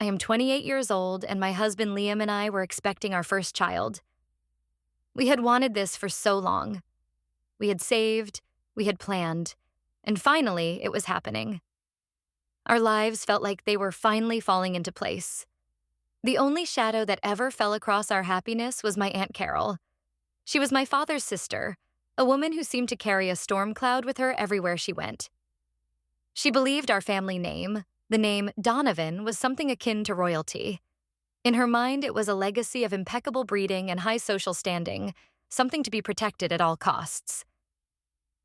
I am 28 years old, and my husband Liam and I were expecting our first child. We had wanted this for so long. We had saved, we had planned, and finally, it was happening. Our lives felt like they were finally falling into place. The only shadow that ever fell across our happiness was my Aunt Carol. She was my father's sister, a woman who seemed to carry a storm cloud with her everywhere she went. She believed our family name, the name Donovan, was something akin to royalty. In her mind, it was a legacy of impeccable breeding and high social standing, something to be protected at all costs.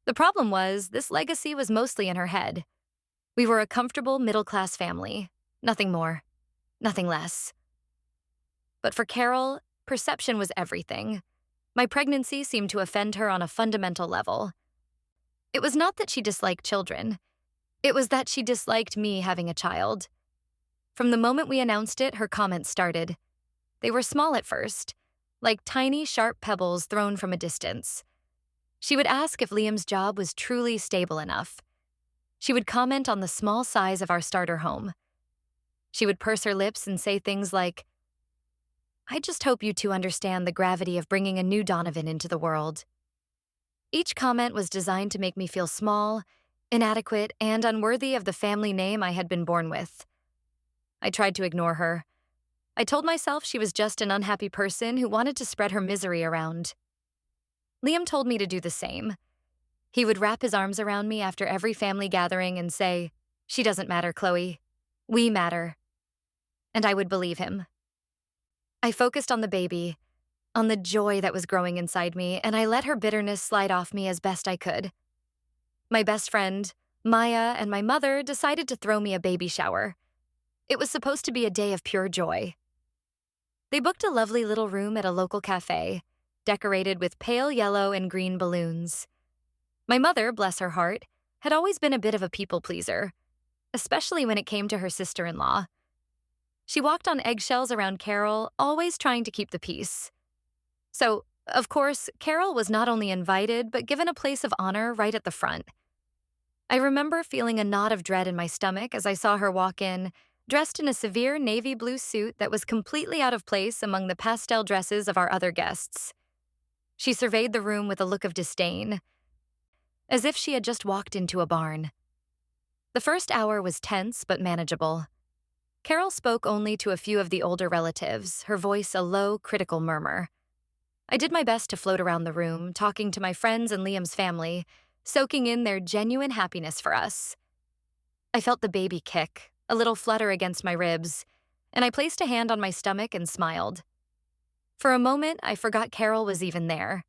The problem was, this legacy was mostly in her head. We were a comfortable middle-class family, nothing more, nothing less. But for Carol, perception was everything. My pregnancy seemed to offend her on a fundamental level. It was not that she disliked children. It was that she disliked me having a child. From the moment we announced it, her comments started. They were small at first, like tiny, sharp pebbles thrown from a distance. She would ask if Liam's job was truly stable enough. She would comment on the small size of our starter home. She would purse her lips and say things like, "I just hope you two understand the gravity of bringing a new Donovan into the world." Each comment was designed to make me feel small, inadequate, and unworthy of the family name I had been born with. I tried to ignore her. I told myself she was just an unhappy person who wanted to spread her misery around. Liam told me to do the same. He would wrap his arms around me after every family gathering and say, "She doesn't matter, Chloe. We matter." And I would believe him. I focused on the baby, on the joy that was growing inside me, and I let her bitterness slide off me as best I could. My best friend, Maya, and my mother decided to throw me a baby shower. It was supposed to be a day of pure joy. They booked a lovely little room at a local cafe, decorated with pale yellow and green balloons. My mother, bless her heart, had always been a bit of a people pleaser, especially when it came to her sister-in-law. She walked on eggshells around Carol, always trying to keep the peace. So, of course, Carol was not only invited, but given a place of honor right at the front. I remember feeling a knot of dread in my stomach as I saw her walk in, dressed in a severe navy blue suit that was completely out of place among the pastel dresses of our other guests. She surveyed the room with a look of disdain, as if she had just walked into a barn. The first hour was tense but manageable. Carol spoke only to a few of the older relatives, her voice a low, critical murmur. I did my best to float around the room, talking to my friends and Liam's family, soaking in their genuine happiness for us. I felt the baby kick, a little flutter against my ribs, and I placed a hand on my stomach and smiled. For a moment, I forgot Carol was even there.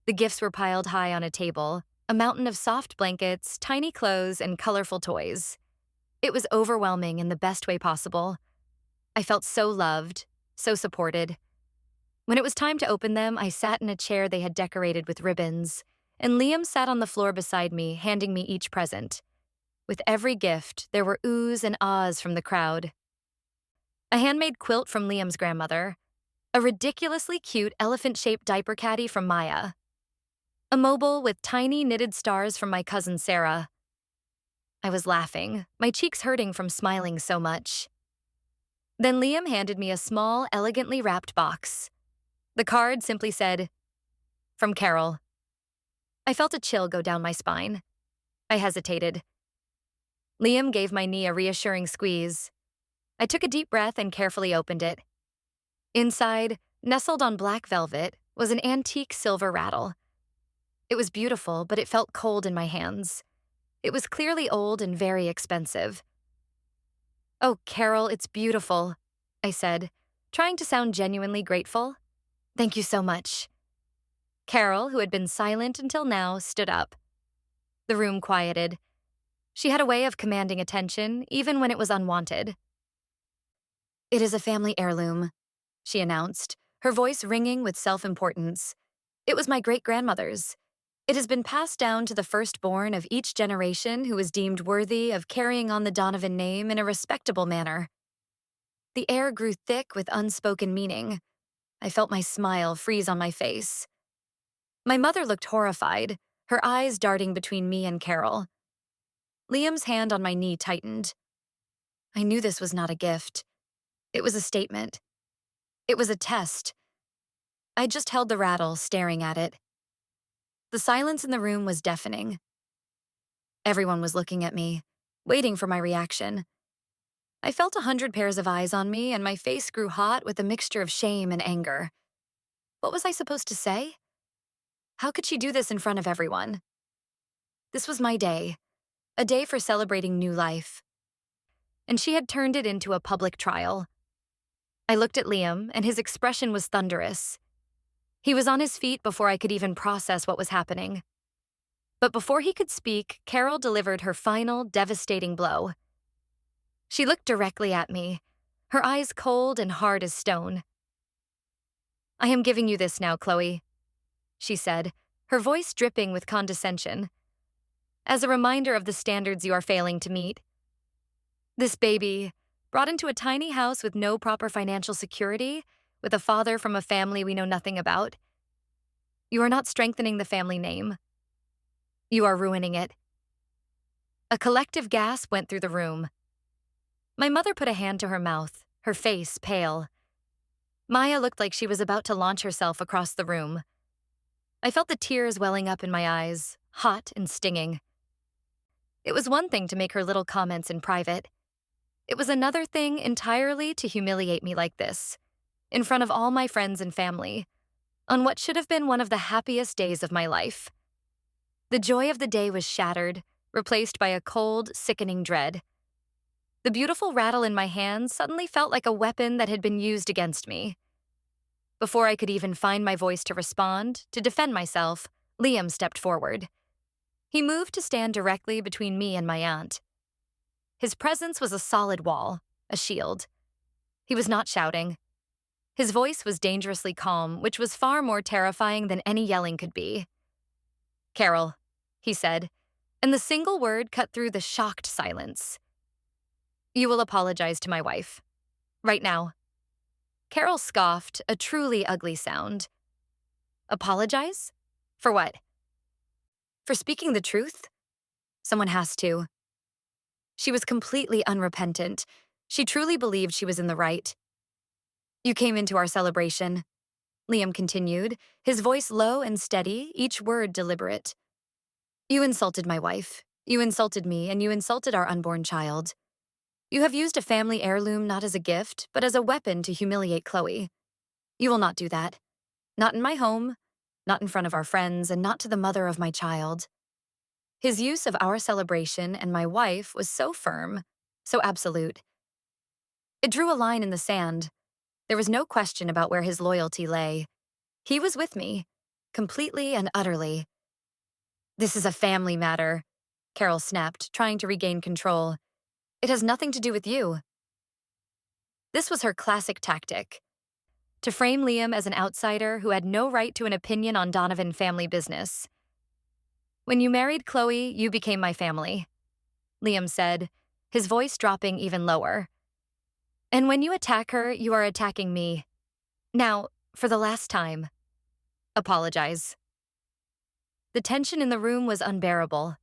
The gifts were piled high on a table, a mountain of soft blankets, tiny clothes, and colorful toys. It was overwhelming in the best way possible. I felt so loved, so supported. When it was time to open them, I sat in a chair they had decorated with ribbons, and Liam sat on the floor beside me, handing me each present. With every gift, there were oohs and ahs from the crowd. A handmade quilt from Liam's grandmother, a ridiculously cute elephant-shaped diaper caddy from Maya, a mobile with tiny knitted stars from my cousin Sarah. I was laughing, my cheeks hurting from smiling so much. Then Liam handed me a small, elegantly wrapped box. The card simply said, "From Carol." I felt a chill go down my spine. I hesitated. Liam gave my knee a reassuring squeeze. I took a deep breath and carefully opened it. Inside, nestled on black velvet, was an antique silver rattle. It was beautiful, but it felt cold in my hands. It was clearly old and very expensive. "Oh, Carol, it's beautiful," I said, trying to sound genuinely grateful. "Thank you so much." Carol, who had been silent until now, stood up. The room quieted. She had a way of commanding attention, even when it was unwanted. "It is a family heirloom," she announced, her voice ringing with self-importance. "It was my great-grandmother's. It has been passed down to the firstborn of each generation who is deemed worthy of carrying on the Donovan name in a respectable manner." The air grew thick with unspoken meaning. I felt my smile freeze on my face. My mother looked horrified, her eyes darting between me and Carol. Liam's hand on my knee tightened. I knew this was not a gift. It was a statement. It was a test. I just held the rattle, staring at it. The silence in the room was deafening. Everyone was looking at me, waiting for my reaction. I felt 100 pairs of eyes on me, and my face grew hot with a mixture of shame and anger. What was I supposed to say? How could she do this in front of everyone? This was my day, a day for celebrating new life. And she had turned it into a public trial. I looked at Liam, and his expression was thunderous. He was on his feet before I could even process what was happening. But before he could speak, Carol delivered her final, devastating blow. She looked directly at me, her eyes cold and hard as stone. "I am giving you this now, Chloe," she said, her voice dripping with condescension, "as a reminder of the standards you are failing to meet. This baby, brought into a tiny house with no proper financial security, with a father from a family we know nothing about. You are not strengthening the family name. You are ruining it." A collective gasp went through the room. My mother put a hand to her mouth, her face pale. Maya looked like she was about to launch herself across the room. I felt the tears welling up in my eyes, hot and stinging. It was one thing to make her little comments in private. It was another thing entirely to humiliate me like this, in front of all my friends and family, on what should have been one of the happiest days of my life. The joy of the day was shattered, replaced by a cold, sickening dread. The beautiful rattle in my hands suddenly felt like a weapon that had been used against me. Before I could even find my voice to respond, to defend myself, Liam stepped forward. He moved to stand directly between me and my aunt. His presence was a solid wall, a shield. He was not shouting. His voice was dangerously calm, which was far more terrifying than any yelling could be. "Carol," he said, and the single word cut through the shocked silence. "You will apologize to my wife. Right now." Carol scoffed, a truly ugly sound. "Apologize? For what?" "For speaking the truth? Someone has to." She was completely unrepentant. She truly believed she was in the right. "You came into our celebration," Liam continued, his voice low and steady, each word deliberate. "You insulted my wife. You insulted me, and you insulted our unborn child. You have used a family heirloom not as a gift, but as a weapon to humiliate Chloe. You will not do that. Not in my home, not in front of our friends, and not to the mother of my child." His use of our celebration and my wife was so firm, so absolute. It drew a line in the sand. There was no question about where his loyalty lay. He was with me, completely and utterly. "This is a family matter," Carol snapped, trying to regain control. "It has nothing to do with you." This was her classic tactic, to frame Liam as an outsider who had no right to an opinion on Donovan family business. "When you married Chloe, you became my family," Liam said, his voice dropping even lower. "And when you attack her, you are attacking me. Now, for the last time, apologize." The tension in the room was unbearable.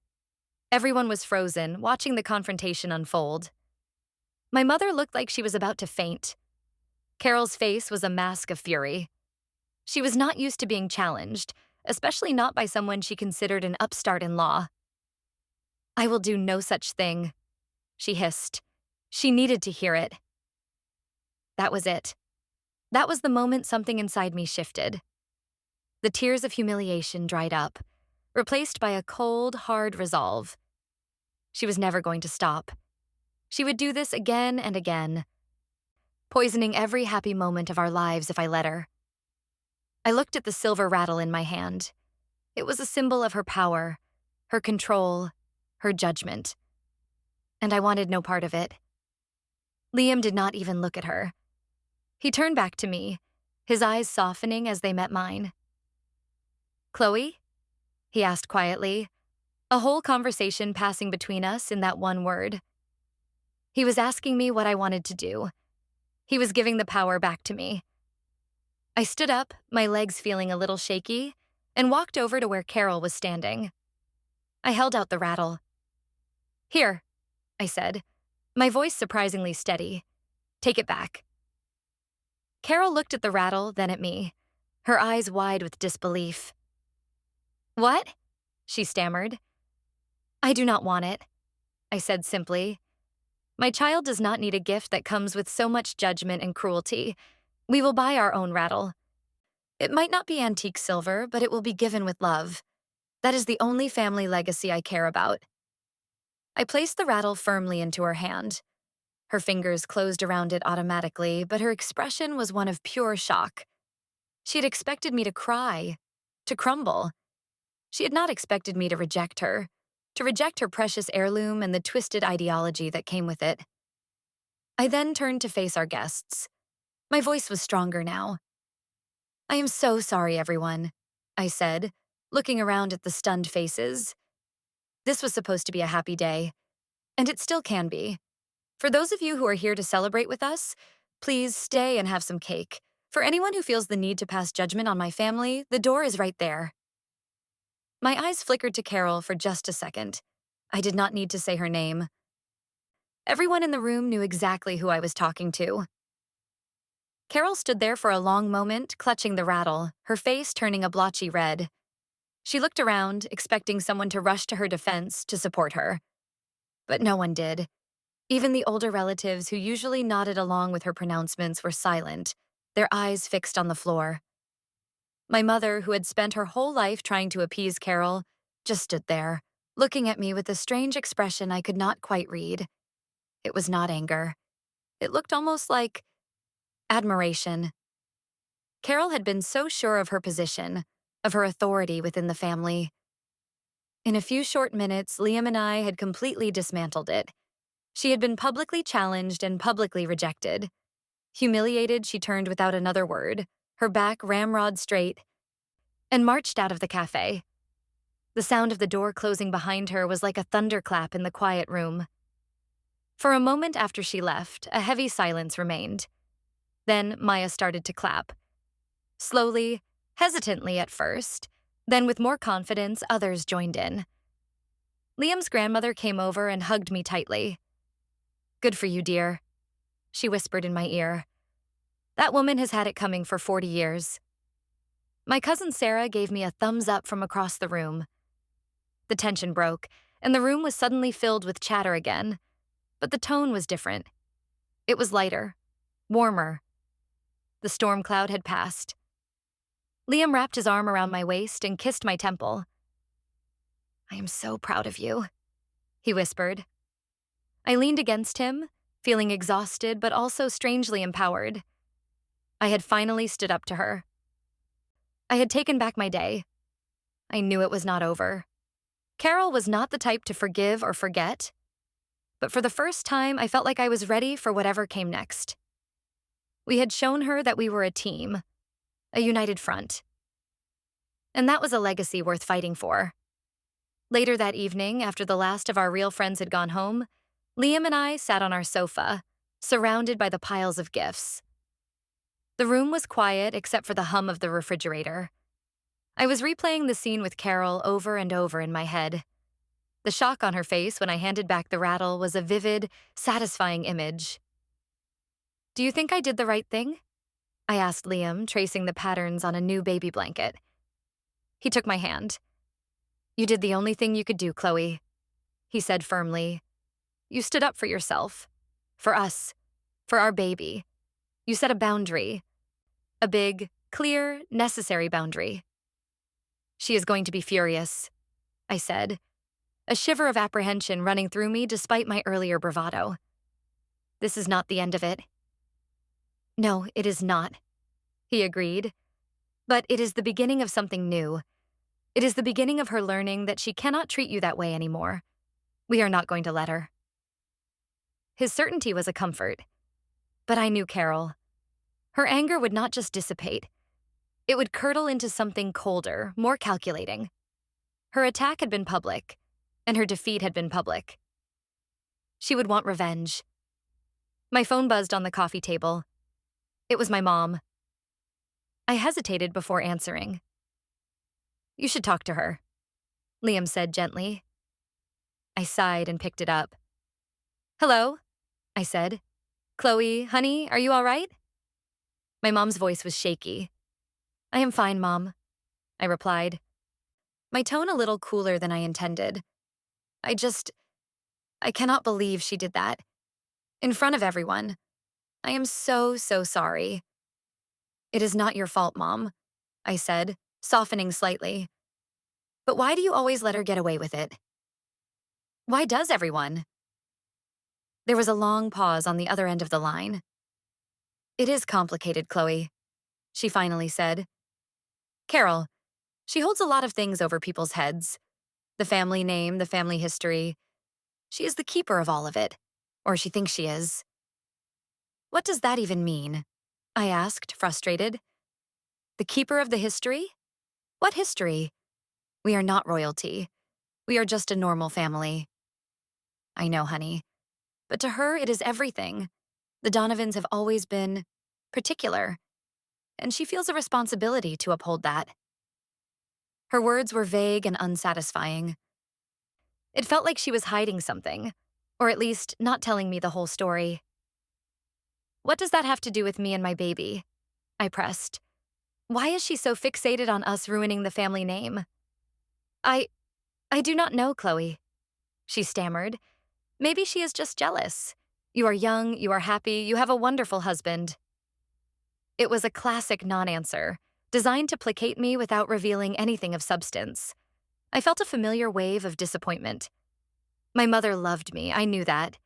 Everyone was frozen, watching the confrontation unfold. My mother looked like she was about to faint. Carol's face was a mask of fury. She was not used to being challenged, especially not by someone she considered an upstart in law. "I will do no such thing," she hissed. She needed to hear it. That was it. That was the moment something inside me shifted. The tears of humiliation dried up, replaced by a cold, hard resolve. She was never going to stop. She would do this again and again, poisoning every happy moment of our lives if I let her. I looked at the silver rattle in my hand. It was a symbol of her power, her control, her judgment. And I wanted no part of it. Liam did not even look at her. He turned back to me, his eyes softening as they met mine. "Chloe?" he asked quietly, a whole conversation passing between us in that one word. He was asking me what I wanted to do. He was giving the power back to me. I stood up, my legs feeling a little shaky, and walked over to where Carol was standing. I held out the rattle. "Here," I said, my voice surprisingly steady. "Take it back. Carol looked at the rattle, then at me, her eyes wide with disbelief. "What?" she stammered. "I do not want it," I said simply. "My child does not need a gift that comes with so much judgment and cruelty. We will buy our own rattle. It might not be antique silver, but it will be given with love. That is the only family legacy I care about." I placed the rattle firmly into her hand. Her fingers closed around it automatically, but her expression was one of pure shock. She had expected me to cry, to crumble. She had not expected me to reject her precious heirloom and the twisted ideology that came with it. I then turned to face our guests. My voice was stronger now. "I am so sorry, everyone," I said, looking around at the stunned faces. This was supposed to be a happy day, and it still can be. For those of you who are here to celebrate with us, please stay and have some cake. For anyone who feels the need to pass judgment on my family, the door is right there. My eyes flickered to Carol for just a second. I did not need to say her name. Everyone in the room knew exactly who I was talking to. Carol stood there for a long moment, clutching the rattle, her face turning a blotchy red. She looked around, expecting someone to rush to her defense to support her. But no one did. Even the older relatives who usually nodded along with her pronouncements were silent, their eyes fixed on the floor. My mother, who had spent her whole life trying to appease Carol, just stood there, looking at me with a strange expression I could not quite read. It was not anger. It looked almost like admiration. Carol had been so sure of her position, of her authority within the family. In a few short minutes, Liam and I had completely dismantled it. She had been publicly challenged and publicly rejected. Humiliated, she turned without another word, her back ramrod straight, and marched out of the cafe. The sound of the door closing behind her was like a thunderclap in the quiet room. For a moment after she left, a heavy silence remained. Then Maya started to clap. Slowly, hesitantly at first, then with more confidence, others joined in. Liam's grandmother came over and hugged me tightly. "Good for you, dear," she whispered in my ear. "That woman has had it coming for 40 years. My cousin Sarah gave me a thumbs up from across the room. The tension broke, and the room was suddenly filled with chatter again. But the tone was different. It was lighter, warmer. The storm cloud had passed. Liam wrapped his arm around my waist and kissed my temple. "I am so proud of you," he whispered. I leaned against him, feeling exhausted but also strangely empowered. I had finally stood up to her. I had taken back my day. I knew it was not over. Carol was not the type to forgive or forget, but for the first time, I felt like I was ready for whatever came next. We had shown her that we were a team, a united front. And that was a legacy worth fighting for. Later that evening, after the last of our real friends had gone home, Liam and I sat on our sofa, surrounded by the piles of gifts. The room was quiet except for the hum of the refrigerator. I was replaying the scene with Carol over and over in my head. The shock on her face when I handed back the rattle was a vivid, satisfying image. "Do you think I did the right thing?" I asked Liam, tracing the patterns on a new baby blanket. He took my hand. "You did the only thing you could do, Chloe," he said firmly. "You stood up for yourself, for us, for our baby. You set a boundary, a big, clear, necessary boundary." "She is going to be furious," I said, a shiver of apprehension running through me despite my earlier bravado. "This is not the end of it." "No, it is not," he agreed. "But it is the beginning of something new. It is the beginning of her learning that she cannot treat you that way anymore. We are not going to let her." His certainty was a comfort. But I knew Carol. Her anger would not just dissipate. It would curdle into something colder, more calculating. Her attack had been public, and her defeat had been public. She would want revenge. My phone buzzed on the coffee table. It was my mom. I hesitated before answering. "You should talk to her," Liam said gently. I sighed and picked it up. "Hello," I said. "Chloe, honey, are you all right?" My mom's voice was shaky. I am fine, Mom, I replied, my tone a little cooler than I intended. I just, I cannot believe she did that. In front of everyone. I am so, so sorry. It is not your fault, Mom, I said, softening slightly. But why do you always let her get away with it? Why does everyone? There was a long pause on the other end of the line. It is complicated, Chloe, she finally said. Carol, she holds a lot of things over people's heads. The family name, the family history. She is the keeper of all of it. Or she thinks she is. What does that even mean? I asked, frustrated. The keeper of the history? What history? We are not royalty. We are just a normal family. I know, honey. But to her, it is everything. The Donovans have always been particular, and she feels a responsibility to uphold that. Her words were vague and unsatisfying. It felt like she was hiding something, or at least not telling me the whole story. What does that have to do with me and my baby? I pressed. Why is she so fixated on us ruining the family name? I do not know, Chloe, she stammered. Maybe she is just jealous. You are young, you are happy, you have a wonderful husband. It was a classic non-answer, designed to placate me without revealing anything of substance. I felt a familiar wave of disappointment. My mother loved me, I knew that.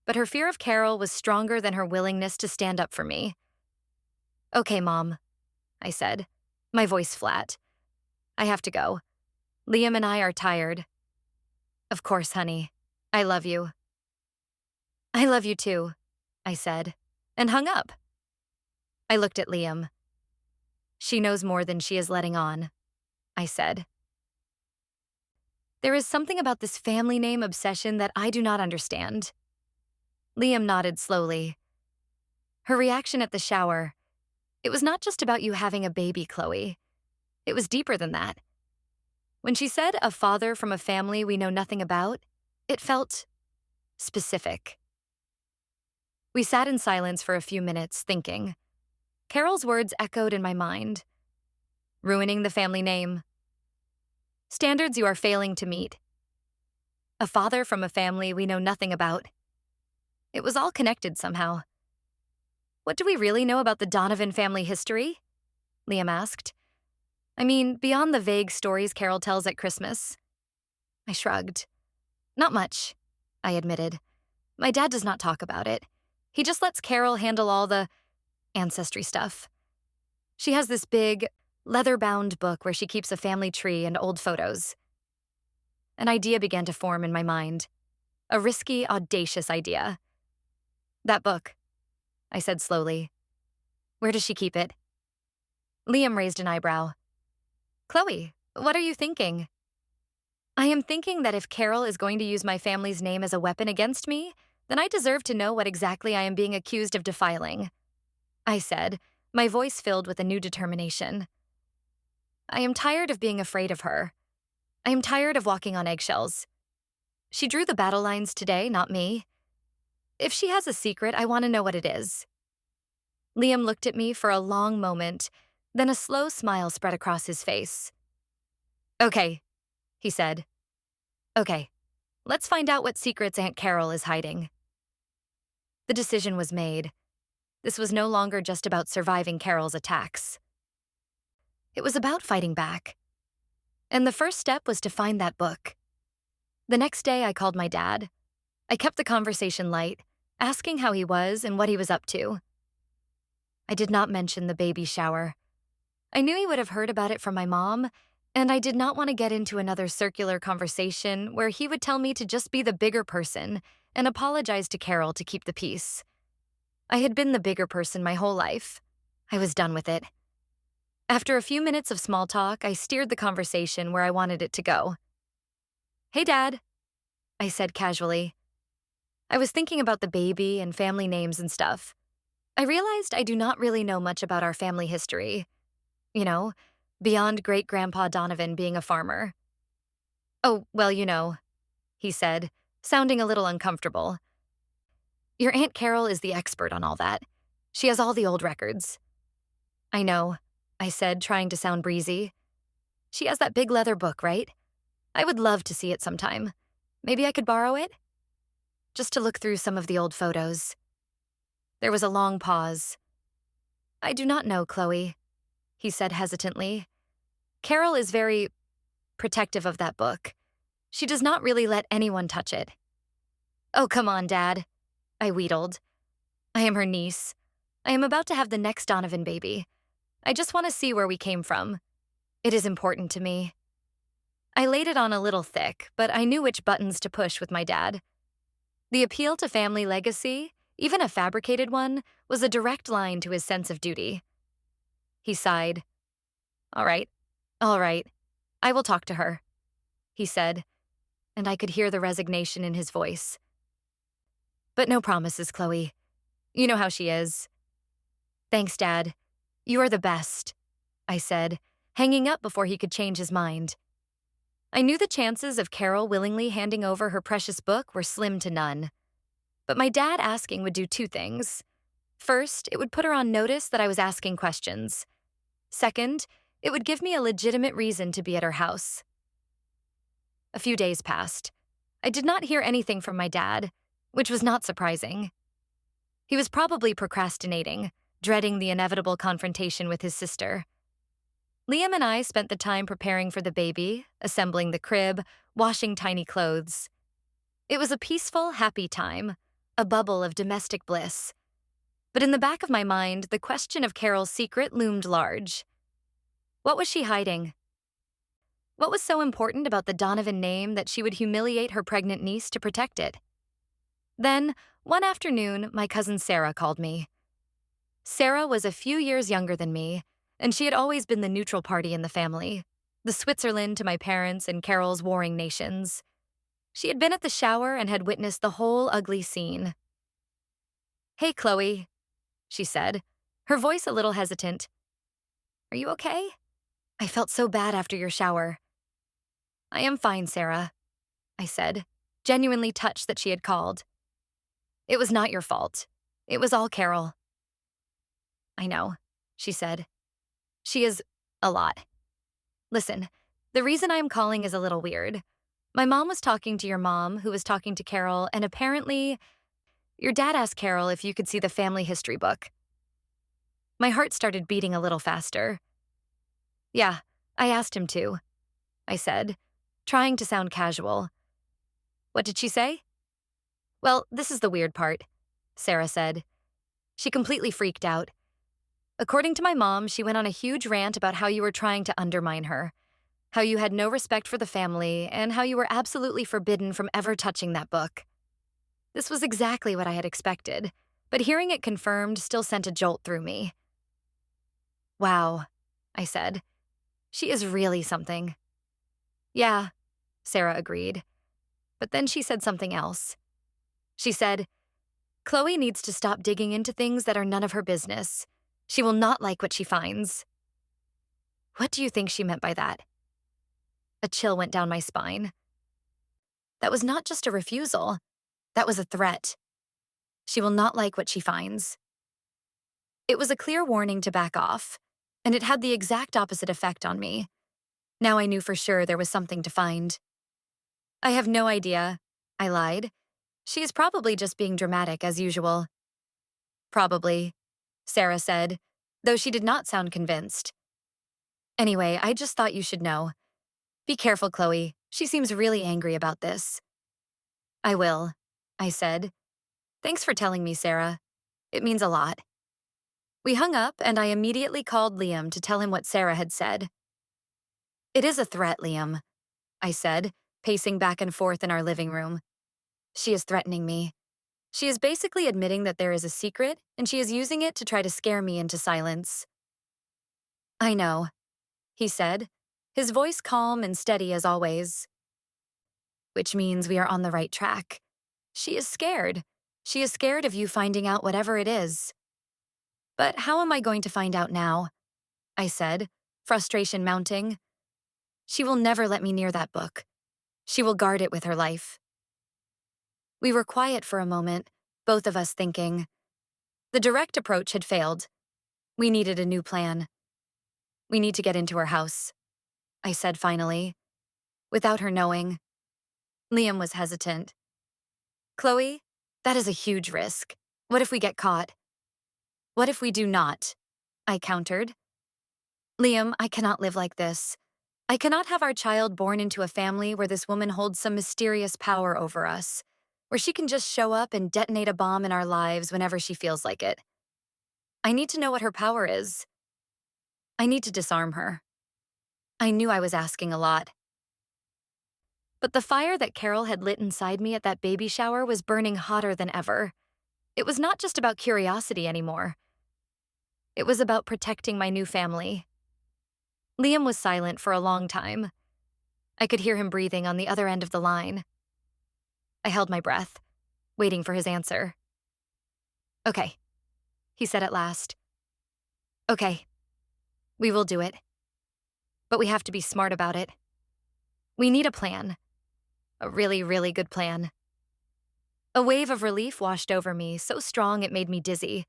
But her fear of Carol was stronger than her willingness to stand up for me. Okay, Mom, I said, my voice flat. I have to go. Liam and I are tired. Of course, honey. I love you. I love you too, I said, and hung up. I looked at Liam. She knows more than she is letting on, I said. There is something about this family name obsession that I do not understand. Liam nodded slowly. Her reaction at the shower. It was not just about you having a baby, Chloe. It was deeper than that. When she said a father from a family we know nothing about, it felt specific. We sat in silence for a few minutes, thinking. Carol's words echoed in my mind. Ruining the family name. Standards you are failing to meet. A father from a family we know nothing about. It was all connected somehow. What do we really know about the Donovan family history? Liam asked. I mean, beyond the vague stories Carol tells at Christmas. I shrugged. Not much, I admitted. My dad does not talk about it. He just lets Carol handle all the ancestry stuff. She has this big, leather-bound book where she keeps a family tree and old photos. An idea began to form in my mind. A risky, audacious idea. That book, I said slowly. Where does she keep it? Liam raised an eyebrow. Chloe, what are you thinking? I am thinking that if Carol is going to use my family's name as a weapon against me, then I deserve to know what exactly I am being accused of defiling. I said, my voice filled with a new determination. I am tired of being afraid of her. I am tired of walking on eggshells. She drew the battle lines today, not me. If she has a secret, I want to know what it is. Liam looked at me for a long moment, then a slow smile spread across his face. Okay, he said. Okay, let's find out what secrets Aunt Carol is hiding. The decision was made. This was no longer just about surviving Carol's attacks. It was about fighting back. And the first step was to find that book. The next day, I called my dad. I kept the conversation light, asking how he was and what he was up to. I did not mention the baby shower. I knew he would have heard about it from my mom, and I did not want to get into another circular conversation where he would tell me to just be the bigger person and apologize to Carol to keep the peace. I had been the bigger person my whole life. I was done with it. After a few minutes of small talk, I steered the conversation where I wanted it to go. Hey, Dad, I said casually. I was thinking about the baby and family names and stuff. I realized I do not really know much about our family history. You know, beyond great-grandpa Donovan being a farmer. Oh, well, he said, sounding a little uncomfortable. Your Aunt Carol is the expert on all that. She has all the old records. I know, I said, trying to sound breezy. She has that big leather book, right? I would love to see it sometime. Maybe I could borrow it? Just to look through some of the old photos. There was a long pause. I do not know, Chloe, he said hesitantly. Carol is very protective of that book. She does not really let anyone touch it. Oh, come on, Dad, I wheedled. I am her niece. I am about to have the next Donovan baby. I just want to see where we came from. It is important to me. I laid it on a little thick, but I knew which buttons to push with my dad. The appeal to family legacy, even a fabricated one, was a direct line to his sense of duty. He sighed. All right, all right. I will talk to her, he said, and I could hear the resignation in his voice. But no promises, Chloe. You know how she is. Thanks, Dad. You are the best, I said, hanging up before he could change his mind. I knew the chances of Carol willingly handing over her precious book were slim to none. But my dad asking would do two things. First, it would put her on notice that I was asking questions. Second, it would give me a legitimate reason to be at her house. A few days passed. I did not hear anything from my dad, which was not surprising. He was probably procrastinating, dreading the inevitable confrontation with his sister. Liam and I spent the time preparing for the baby, assembling the crib, washing tiny clothes. It was a peaceful, happy time, a bubble of domestic bliss. But in the back of my mind, the question of Carol's secret loomed large. What was she hiding? What was so important about the Donovan name that she would humiliate her pregnant niece to protect it? Then, one afternoon, my cousin Sarah called me. Sarah was a few years younger than me, and she had always been the neutral party in the family, the Switzerland to my parents and Carol's warring nations. She had been at the shower and had witnessed the whole ugly scene. Hey, Chloe, she said, her voice a little hesitant. Are you okay? I felt so bad after your shower. I am fine, Sarah, I said, genuinely touched that she had called. It was not your fault. It was all Carol. I know, she said. She is a lot. Listen, the reason I am calling is a little weird. My mom was talking to your mom, who was talking to Carol, and apparently, your dad asked Carol if you could see the family history book. My heart started beating a little faster. Yeah, I asked him to, I said, trying to sound casual. What did she say? Well, this is the weird part, Sarah said. She completely freaked out. According to my mom, she went on a huge rant about how you were trying to undermine her, how you had no respect for the family, and how you were absolutely forbidden from ever touching that book. This was exactly what I had expected, but hearing it confirmed still sent a jolt through me. Wow, I said. She is really something. Yeah, Sarah agreed. But then she said something else. She said, Chloe needs to stop digging into things that are none of her business. She will not like what she finds. What do you think she meant by that? A chill went down my spine. That was not just a refusal. That was a threat. She will not like what she finds. It was a clear warning to back off, and it had the exact opposite effect on me. Now I knew for sure there was something to find. I have no idea, I lied. She is probably just being dramatic as usual. Probably, Sarah said, though she did not sound convinced. Anyway, I just thought you should know. Be careful, Chloe. She seems really angry about this. I will, I said. Thanks for telling me, Sarah. It means a lot. We hung up, and I immediately called Liam to tell him what Sarah had said. It is a threat, Liam, I said, pacing back and forth in our living room. She is threatening me. She is basically admitting that there is a secret, and she is using it to try to scare me into silence. I know, he said, his voice calm and steady as always. Which means we are on the right track. She is scared. She is scared of you finding out whatever it is. But how am I going to find out now? I said, frustration mounting. She will never let me near that book. She will guard it with her life. We were quiet for a moment, both of us thinking. The direct approach had failed. We needed a new plan. We need to get into her house, I said finally, without her knowing. Liam was hesitant. Chloe, that is a huge risk. What if we get caught? What if we do not? I countered. Liam, I cannot live like this. I cannot have our child born into a family where this woman holds some mysterious power over us, where she can just show up and detonate a bomb in our lives whenever she feels like it. I need to know what her power is. I need to disarm her. I knew I was asking a lot. But the fire that Carol had lit inside me at that baby shower was burning hotter than ever. It was not just about curiosity anymore. It was about protecting my new family. Liam was silent for a long time. I could hear him breathing on the other end of the line. I held my breath, waiting for his answer. Okay, he said at last. Okay, we will do it. But we have to be smart about it. We need a plan. A really, really good plan. A wave of relief washed over me, so strong it made me dizzy.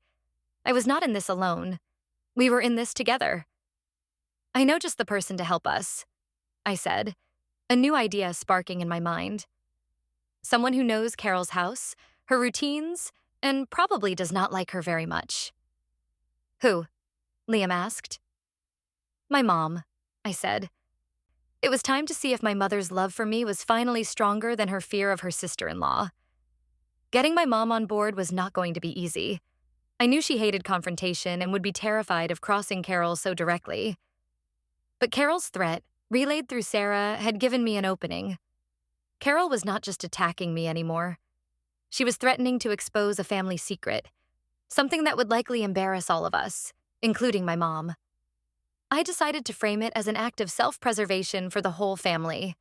I was not in this alone. We were in this together. I know just the person to help us, I said, a new idea sparking in my mind. Someone who knows Carol's house, her routines, and probably does not like her very much. Who? Liam asked. My mom, I said. It was time to see if my mother's love for me was finally stronger than her fear of her sister-in-law. Getting my mom on board was not going to be easy. I knew she hated confrontation and would be terrified of crossing Carol so directly. But Carol's threat, relayed through Sarah, had given me an opening. Carol was not just attacking me anymore. She was threatening to expose a family secret, something that would likely embarrass all of us, including my mom. I decided to frame it as an act of self-preservation for the whole family.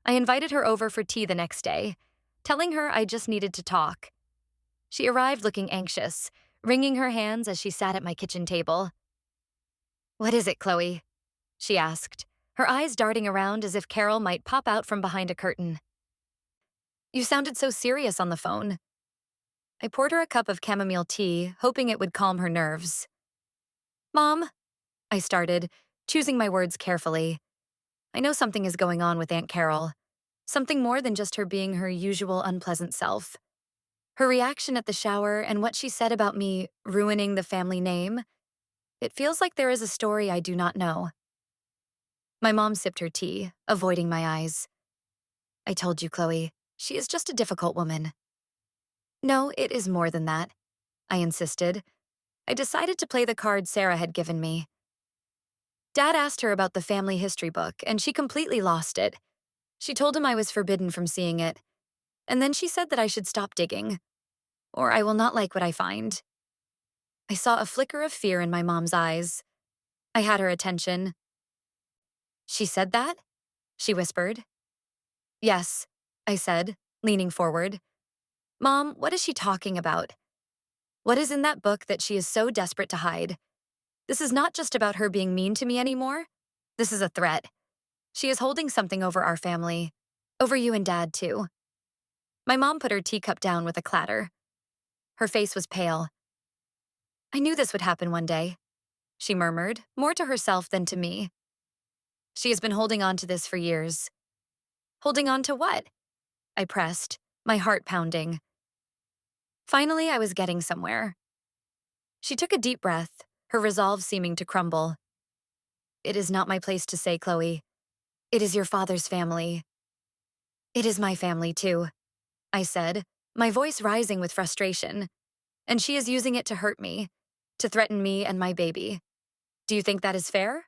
I invited her over for tea the next day, telling her I just needed to talk. She arrived looking anxious, wringing her hands as she sat at my kitchen table. What is it, Chloe? She asked, her eyes darting around as if Carol might pop out from behind a curtain. You sounded so serious on the phone. I poured her a cup of chamomile tea, hoping it would calm her nerves. Mom, I started, choosing my words carefully. I know something is going on with Aunt Carol. Something more than just her being her usual unpleasant self. Her reaction at the shower and what she said about me ruining the family name, it feels like there is a story I do not know. My mom sipped her tea, avoiding my eyes. I told you, Chloe, she is just a difficult woman. No, it is more than that, I insisted. I decided to play the card Sarah had given me. Dad asked her about the family history book, and she completely lost it. She told him I was forbidden from seeing it, and then she said that I should stop digging, or I will not like what I find. I saw a flicker of fear in my mom's eyes. I had her attention. She said that? She whispered. Yes, I said, leaning forward. Mom, what is she talking about? What is in that book that she is so desperate to hide? This is not just about her being mean to me anymore. This is a threat. She is holding something over our family. Over you and Dad, too. My mom put her teacup down with a clatter. Her face was pale. I knew this would happen one day, she murmured, more to herself than to me. She has been holding on to this for years. Holding on to what? I pressed, my heart pounding. Finally, I was getting somewhere. She took a deep breath, her resolve seeming to crumble. It is not my place to say, Chloe. It is your father's family. It is my family, too, I said, my voice rising with frustration. And she is using it to hurt me, to threaten me and my baby. Do you think that is fair?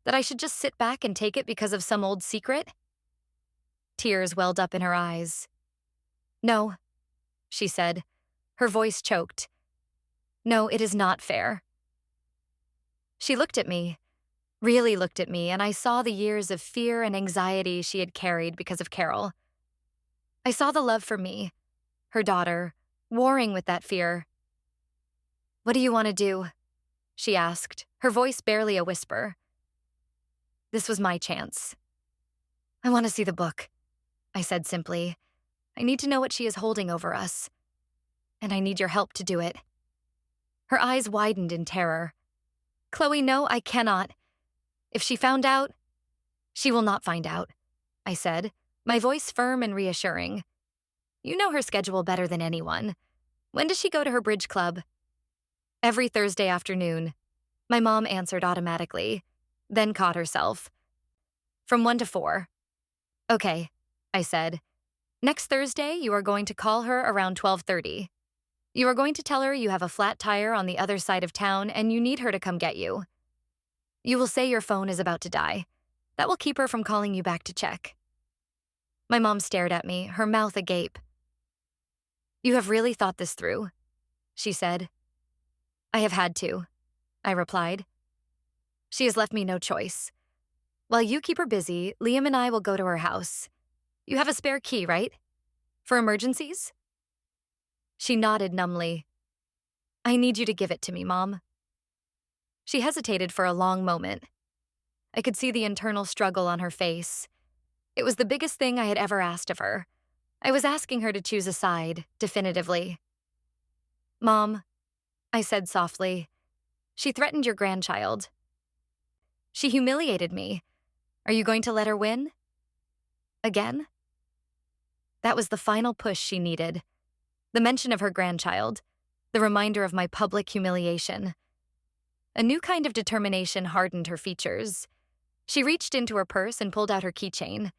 That I should just sit back and take it because of some old secret? Tears welled up in her eyes. No, she said, her voice choked. No, it is not fair. She looked at me, really looked at me, and I saw the years of fear and anxiety she had carried because of Carol. I saw the love for me, her daughter, warring with that fear. What do you want to do? She asked, her voice barely a whisper. This was my chance. I want to see the book, I said simply. I need to know what she is holding over us. And I need your help to do it. Her eyes widened in terror. Chloe, no, I cannot. If she found out, she will not find out, I said, my voice firm and reassuring. You know her schedule better than anyone. When does she go to her bridge club? Every Thursday afternoon, my mom answered automatically, then caught herself. From 1 to 4. Okay, I said. Next Thursday, you are going to call her around 12:30. You are going to tell her you have a flat tire on the other side of town and you need her to come get you. You will say your phone is about to die. That will keep her from calling you back to check. My mom stared at me, her mouth agape. You have really thought this through, she said. I have had to, I replied. She has left me no choice. While you keep her busy, Liam and I will go to her house. You have a spare key, right? For emergencies? She nodded numbly. I need you to give it to me, Mom. She hesitated for a long moment. I could see the internal struggle on her face. It was the biggest thing I had ever asked of her. I was asking her to choose a side, definitively. Mom, I said softly, she threatened your grandchild. She humiliated me. Are you going to let her win? Again? That was the final push she needed. The mention of her grandchild, the reminder of my public humiliation. A new kind of determination hardened her features. She reached into her purse and pulled out her keychain.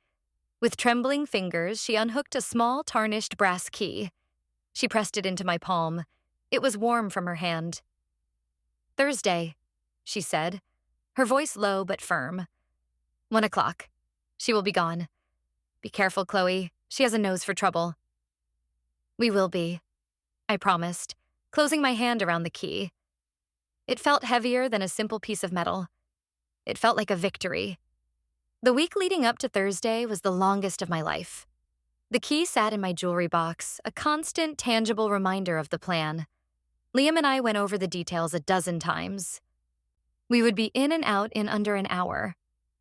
With trembling fingers, she unhooked a small, tarnished brass key. She pressed it into my palm. It was warm from her hand. Thursday, she said, her voice low but firm. 1 o'clock. She will be gone. Be careful, Chloe. She has a nose for trouble. We will be, I promised, closing my hand around the key. It felt heavier than a simple piece of metal. It felt like a victory. The week leading up to Thursday was the longest of my life. The key sat in my jewelry box, a constant, tangible reminder of the plan. Liam and I went over the details a dozen times. We would be in and out in under an hour.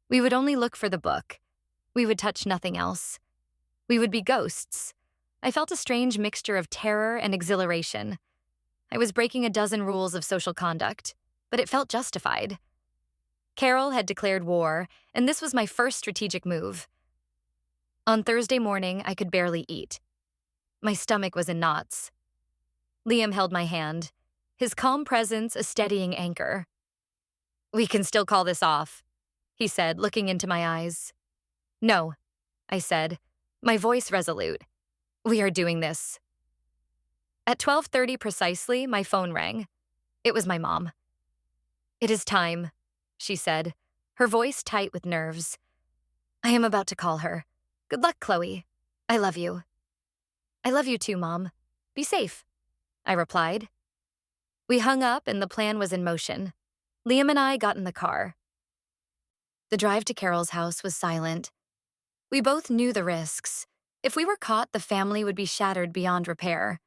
We would only look for the book. We would touch nothing else. We would be ghosts. I felt a strange mixture of terror and exhilaration. I was breaking a dozen rules of social conduct, but it felt justified. Carol had declared war, and this was my first strategic move. On Thursday morning, I could barely eat. My stomach was in knots. Liam held my hand, his calm presence a steadying anchor. We can still call this off, he said, looking into my eyes. No, I said, my voice resolute. We are doing this. At 12:30 precisely, my phone rang. It was my mom. It is time, she said, her voice tight with nerves. I am about to call her. Good luck, Chloe. I love you. I love you too, Mom. Be safe, I replied. We hung up and the plan was in motion. Liam and I got in the car. The drive to Carol's house was silent. We both knew the risks. If we were caught, the family would be shattered beyond repair.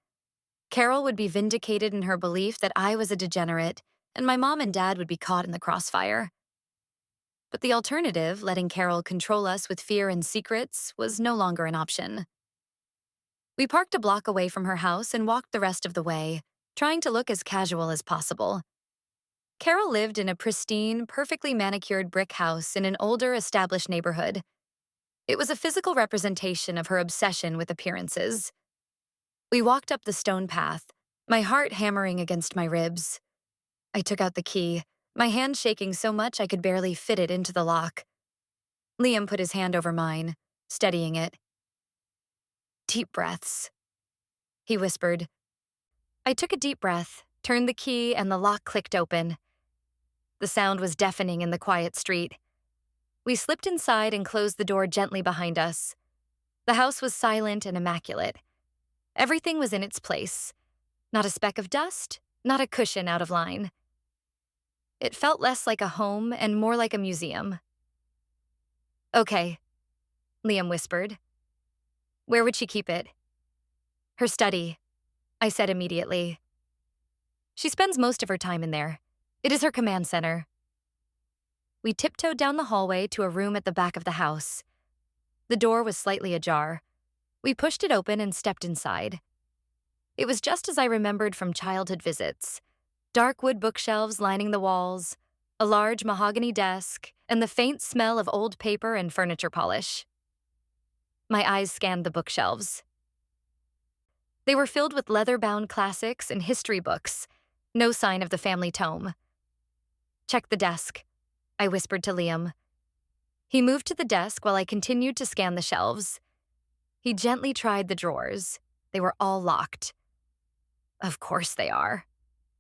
Carol would be vindicated in her belief that I was a degenerate, and my mom and dad would be caught in the crossfire. But the alternative, letting Carol control us with fear and secrets, was no longer an option. We parked a block away from her house and walked the rest of the way, trying to look as casual as possible. Carol lived in a pristine, perfectly manicured brick house in an older, established neighborhood. It was a physical representation of her obsession with appearances. We walked up the stone path, my heart hammering against my ribs. I took out the key, my hand shaking so much I could barely fit it into the lock. Liam put his hand over mine, steadying it. Deep breaths, he whispered. I took a deep breath, turned the key, and the lock clicked open. The sound was deafening in the quiet street. We slipped inside and closed the door gently behind us. The house was silent and immaculate. Everything was in its place. Not a speck of dust, not a cushion out of line. It felt less like a home and more like a museum. Okay, Liam whispered. Where would she keep it? Her study, I said immediately. She spends most of her time in there. It is her command center. We tiptoed down the hallway to a room at the back of the house. The door was slightly ajar. We pushed it open and stepped inside. It was just as I remembered from childhood visits. Dark wood bookshelves lining the walls, a large mahogany desk, and the faint smell of old paper and furniture polish. My eyes scanned the bookshelves. They were filled with leather-bound classics and history books, no sign of the family tome. "Check the desk," I whispered to Liam. He moved to the desk while I continued to scan the shelves. He gently tried the drawers. They were all locked. "Of course they are,"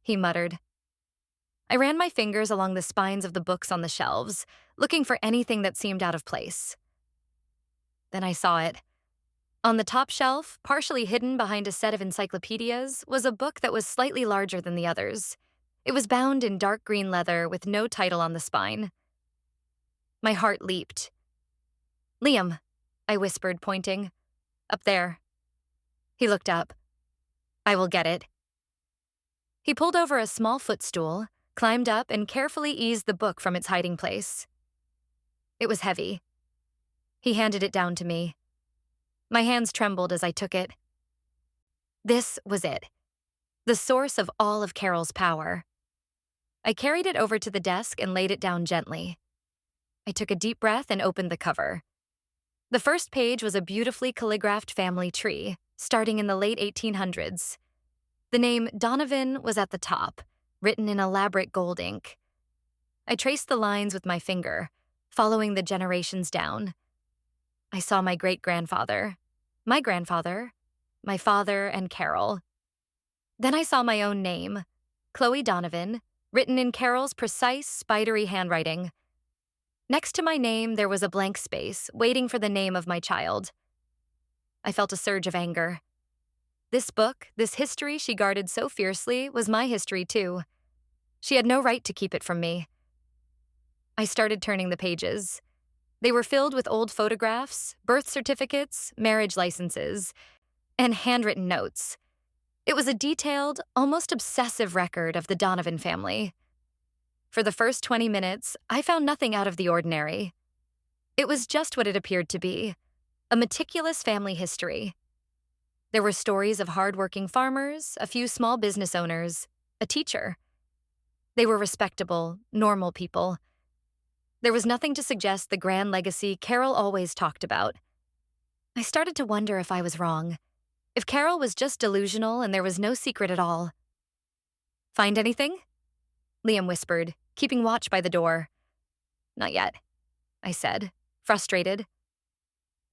he muttered. I ran my fingers along the spines of the books on the shelves, looking for anything that seemed out of place. Then I saw it. On the top shelf, partially hidden behind a set of encyclopedias, was a book that was slightly larger than the others. It was bound in dark green leather with no title on the spine. My heart leaped. "Liam," I whispered, pointing. "Up there." He looked up. "I will get it." He pulled over a small footstool, climbed up, and carefully eased the book from its hiding place. It was heavy. He handed it down to me. My hands trembled as I took it. This was it, the source of all of Carol's power. I carried it over to the desk and laid it down gently. I took a deep breath and opened the cover. The first page was a beautifully calligraphed family tree, starting in the late 1800s. The name Donovan was at the top, written in elaborate gold ink. I traced the lines with my finger, following the generations down. I saw my great-grandfather, my grandfather, my father, and Carol. Then I saw my own name, Chloe Donovan, written in Carol's precise, spidery handwriting. Next to my name, there was a blank space, waiting for the name of my child. I felt a surge of anger. This book, this history she guarded so fiercely, was my history too. She had no right to keep it from me. I started turning the pages. They were filled with old photographs, birth certificates, marriage licenses, and handwritten notes. It was a detailed, almost obsessive record of the Donovan family. For the first 20 minutes, I found nothing out of the ordinary. It was just what it appeared to be, a meticulous family history. There were stories of hard-working farmers, a few small business owners, a teacher. They were respectable, normal people. There was nothing to suggest the grand legacy Carol always talked about. I started to wonder if I was wrong, if Carol was just delusional and there was no secret at all. "Find anything?" Liam whispered, keeping watch by the door. "Not yet," I said, frustrated.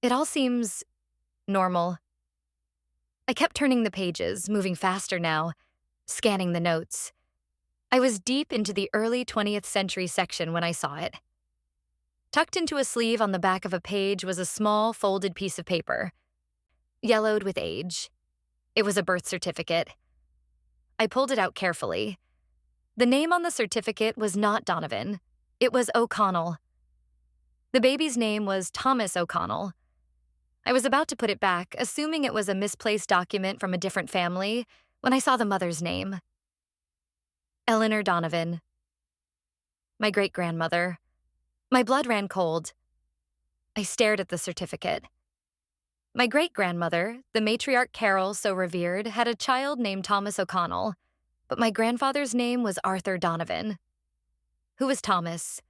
"It all seems normal." I kept turning the pages, moving faster now, scanning the notes. I was deep into the early 20th century section when I saw it. Tucked into a sleeve on the back of a page was a small, folded piece of paper, yellowed with age. It was a birth certificate. I pulled it out carefully. The name on the certificate was not Donovan. It was O'Connell. The baby's name was Thomas O'Connell. I was about to put it back, assuming it was a misplaced document from a different family, when I saw the mother's name. Eleanor Donovan. My great-grandmother. My blood ran cold. I stared at the certificate. My great-grandmother, the matriarch Carol so revered, had a child named Thomas O'Connell, but my grandfather's name was Arthur Donovan. Who was Thomas?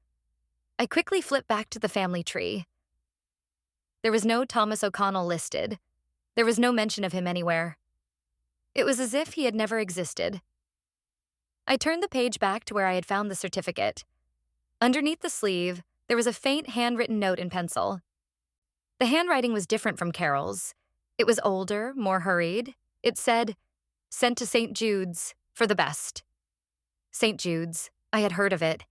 I quickly flipped back to the family tree. There was no Thomas O'Connell listed. There was no mention of him anywhere. It was as if he had never existed. I turned the page back to where I had found the certificate. Underneath the sleeve, there was a faint handwritten note in pencil. The handwriting was different from Carol's. It was older, more hurried. It said, "Sent to St. Jude's, for the best." St. Jude's. I had heard of it.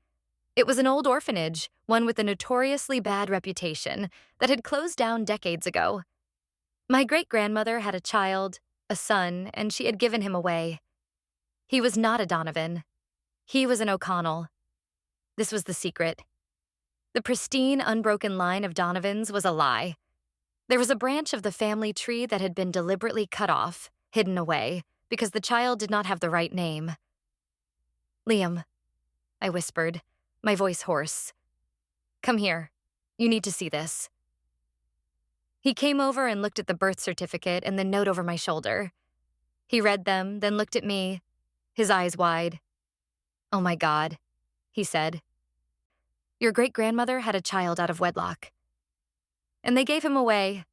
It was an old orphanage, one with a notoriously bad reputation, that had closed down decades ago. My great-grandmother had a child, a son, and she had given him away. He was not a Donovan. He was an O'Connell. This was the secret. The pristine, unbroken line of Donovans was a lie. There was a branch of the family tree that had been deliberately cut off, hidden away, because the child did not have the right name. "Liam," I whispered, my voice hoarse. "Come here. You need to see this." He came over and looked at the birth certificate and the note over my shoulder. He read them, then looked at me, his eyes wide. Oh my God, he said. Your great-grandmother had a child out of wedlock. And they gave him away,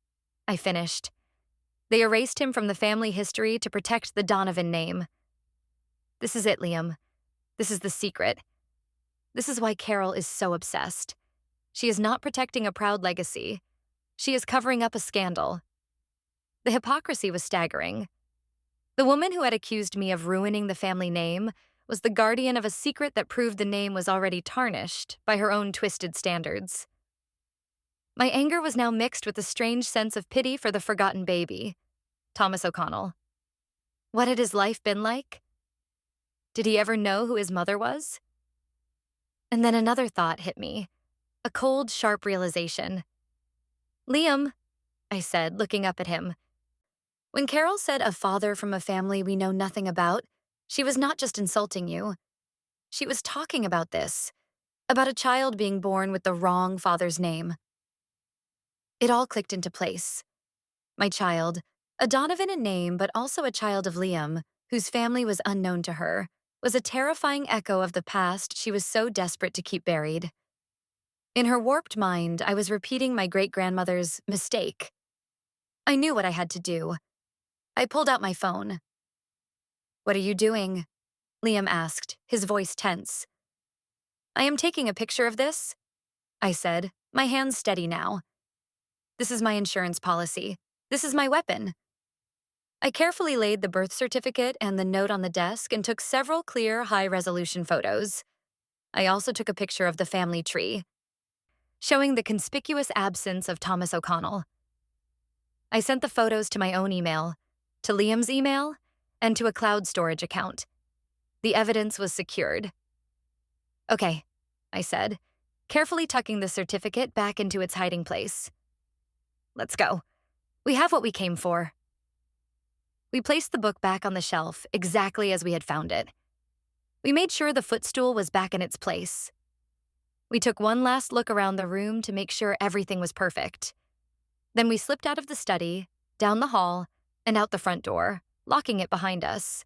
I finished. They erased him from the family history to protect the Donovan name. This is it, Liam. This is the secret. This is why Carol is so obsessed. She is not protecting a proud legacy. She is covering up a scandal. The hypocrisy was staggering. The woman who had accused me of ruining the family name was the guardian of a secret that proved the name was already tarnished by her own twisted standards. My anger was now mixed with a strange sense of pity for the forgotten baby, Thomas O'Connell. What had his life been like? Did he ever know who his mother was? And then another thought hit me, a cold, sharp realization. Liam, I said, looking up at him. When Carol said a father from a family we know nothing about, she was not just insulting you. She was talking about this, about a child being born with the wrong father's name. It all clicked into place. My child, a Donovan in name but also a child of Liam, whose family was unknown to her, was a terrifying echo of the past she was so desperate to keep buried. In her warped mind, I was repeating my great-grandmother's mistake. I knew what I had to do. I pulled out my phone. What are you doing? Liam asked, his voice tense. I am taking a picture of this, I said, my hands steady now. This is my insurance policy. This is my weapon. I carefully laid the birth certificate and the note on the desk and took several clear, high-resolution photos. I also took a picture of the family tree, showing the conspicuous absence of Thomas O'Connell. I sent the photos to my own email, to Liam's email, and to a cloud storage account. The evidence was secured. Okay, I said, carefully tucking the certificate back into its hiding place. Let's go. We have what we came for. We placed the book back on the shelf, exactly as we had found it. We made sure the footstool was back in its place. We took one last look around the room to make sure everything was perfect. Then we slipped out of the study, down the hall, and out the front door, locking it behind us.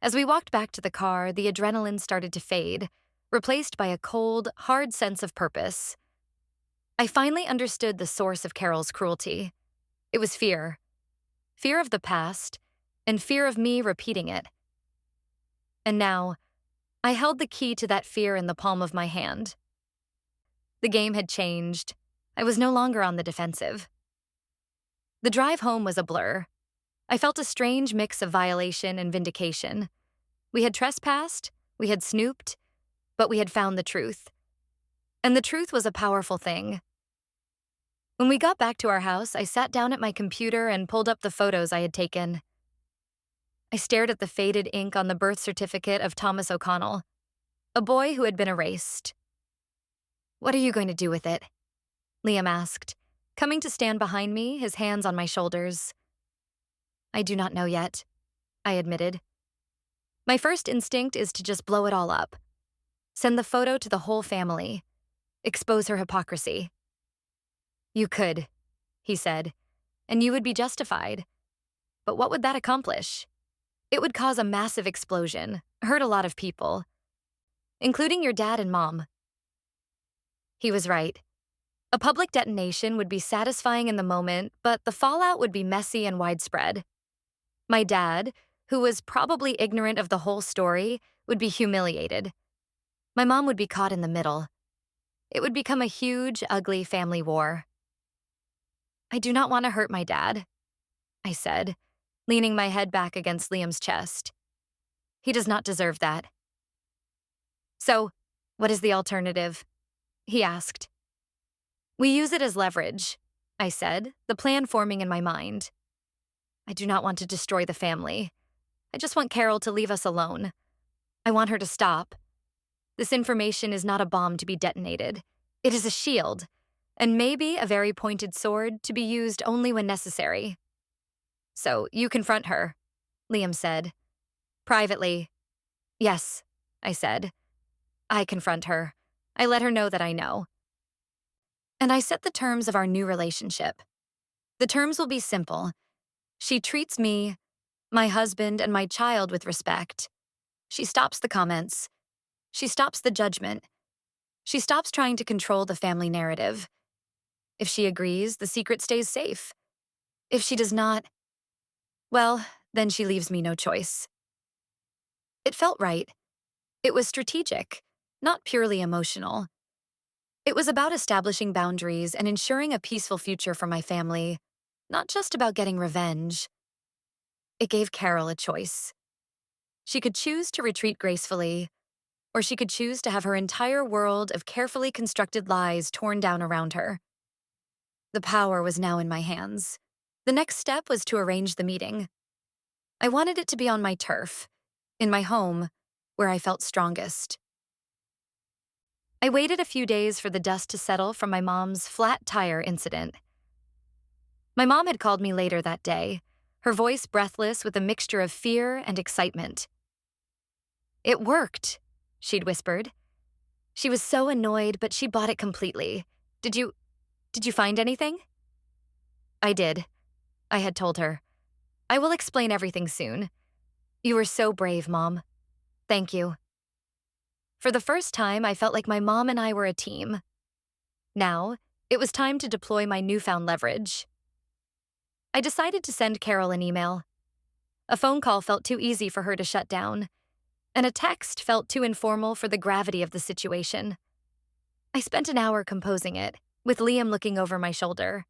As we walked back to the car, the adrenaline started to fade, replaced by a cold, hard sense of purpose. I finally understood the source of Carol's cruelty. It was fear. Fear of the past, and fear of me repeating it. And now, I held the key to that fear in the palm of my hand. The game had changed. I was no longer on the defensive. The drive home was a blur. I felt a strange mix of violation and vindication. We had trespassed, we had snooped, but we had found the truth. And the truth was a powerful thing. When we got back to our house, I sat down at my computer and pulled up the photos I had taken. I stared at the faded ink on the birth certificate of Thomas O'Connell, a boy who had been erased. What are you going to do with it? Liam asked, coming to stand behind me, his hands on my shoulders. I do not know yet, I admitted. My first instinct is to just blow it all up. Send the photo to the whole family. Expose her hypocrisy. You could, he said, and you would be justified. But what would that accomplish? It would cause a massive explosion, hurt a lot of people, including your dad and mom. He was right. A public detonation would be satisfying in the moment, but the fallout would be messy and widespread. My dad, who was probably ignorant of the whole story, would be humiliated. My mom would be caught in the middle. It would become a huge, ugly family war. I do not want to hurt my dad, I said, leaning my head back against Liam's chest. He does not deserve that. So, what is the alternative? He asked. We use it as leverage, I said, the plan forming in my mind. I do not want to destroy the family. I just want Carol to leave us alone. I want her to stop. This information is not a bomb to be detonated. It is a shield, and maybe a very pointed sword to be used only when necessary. So you confront her, Liam said. Privately. Yes, I said. I confront her. I let her know that I know. And I set the terms of our new relationship. The terms will be simple. She treats me, my husband, and my child with respect. She stops the comments. She stops the judgment. She stops trying to control the family narrative. If she agrees, the secret stays safe. If she does not, well, then she leaves me no choice. It felt right. It was strategic, not purely emotional. It was about establishing boundaries and ensuring a peaceful future for my family, not just about getting revenge. It gave Carol a choice. She could choose to retreat gracefully, or she could choose to have her entire world of carefully constructed lies torn down around her. The power was now in my hands. The next step was to arrange the meeting. I wanted it to be on my turf, in my home, where I felt strongest. I waited a few days for the dust to settle from my mom's flat tire incident. My mom had called me later that day, her voice breathless with a mixture of fear and excitement. "It worked," she'd whispered. She was so annoyed, but she bought it completely. Did you find anything?" "I did," I had told her. "I will explain everything soon. You were so brave, Mom. Thank you." For the first time, I felt like my mom and I were a team. Now, it was time to deploy my newfound leverage. I decided to send Carol an email. A phone call felt too easy for her to shut down, and a text felt too informal for the gravity of the situation. I spent an hour composing it, with Liam looking over my shoulder.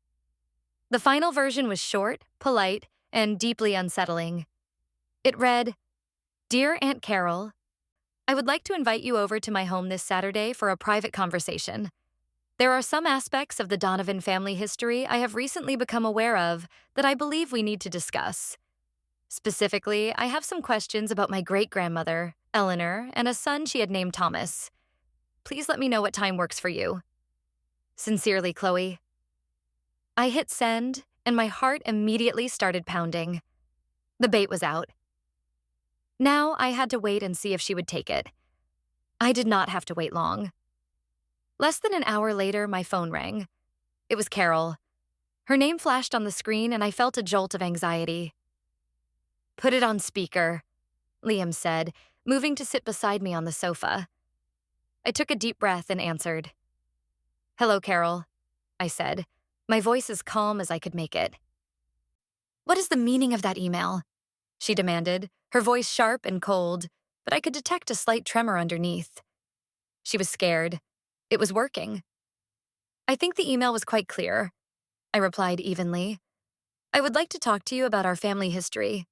The final version was short, polite, and deeply unsettling. It read, "Dear Aunt Carol, I would like to invite you over to my home this Saturday for a private conversation. There are some aspects of the Donovan family history I have recently become aware of that I believe we need to discuss. Specifically, I have some questions about my great-grandmother, Eleanor, and a son she had named Thomas. Please let me know what time works for you. Sincerely, Chloe." I hit send, and my heart immediately started pounding. The bait was out. Now I had to wait and see if she would take it. I did not have to wait long. Less than an hour later, my phone rang. It was Carol. Her name flashed on the screen, and I felt a jolt of anxiety. "Put it on speaker," Liam said, moving to sit beside me on the sofa. I took a deep breath and answered. "Hello, Carol," I said, my voice as calm as I could make it. "What is the meaning of that email?" she demanded, her voice sharp and cold, but I could detect a slight tremor underneath. She was scared. It was working. "I think the email was quite clear," I replied evenly. "I would like to talk to you about our family history."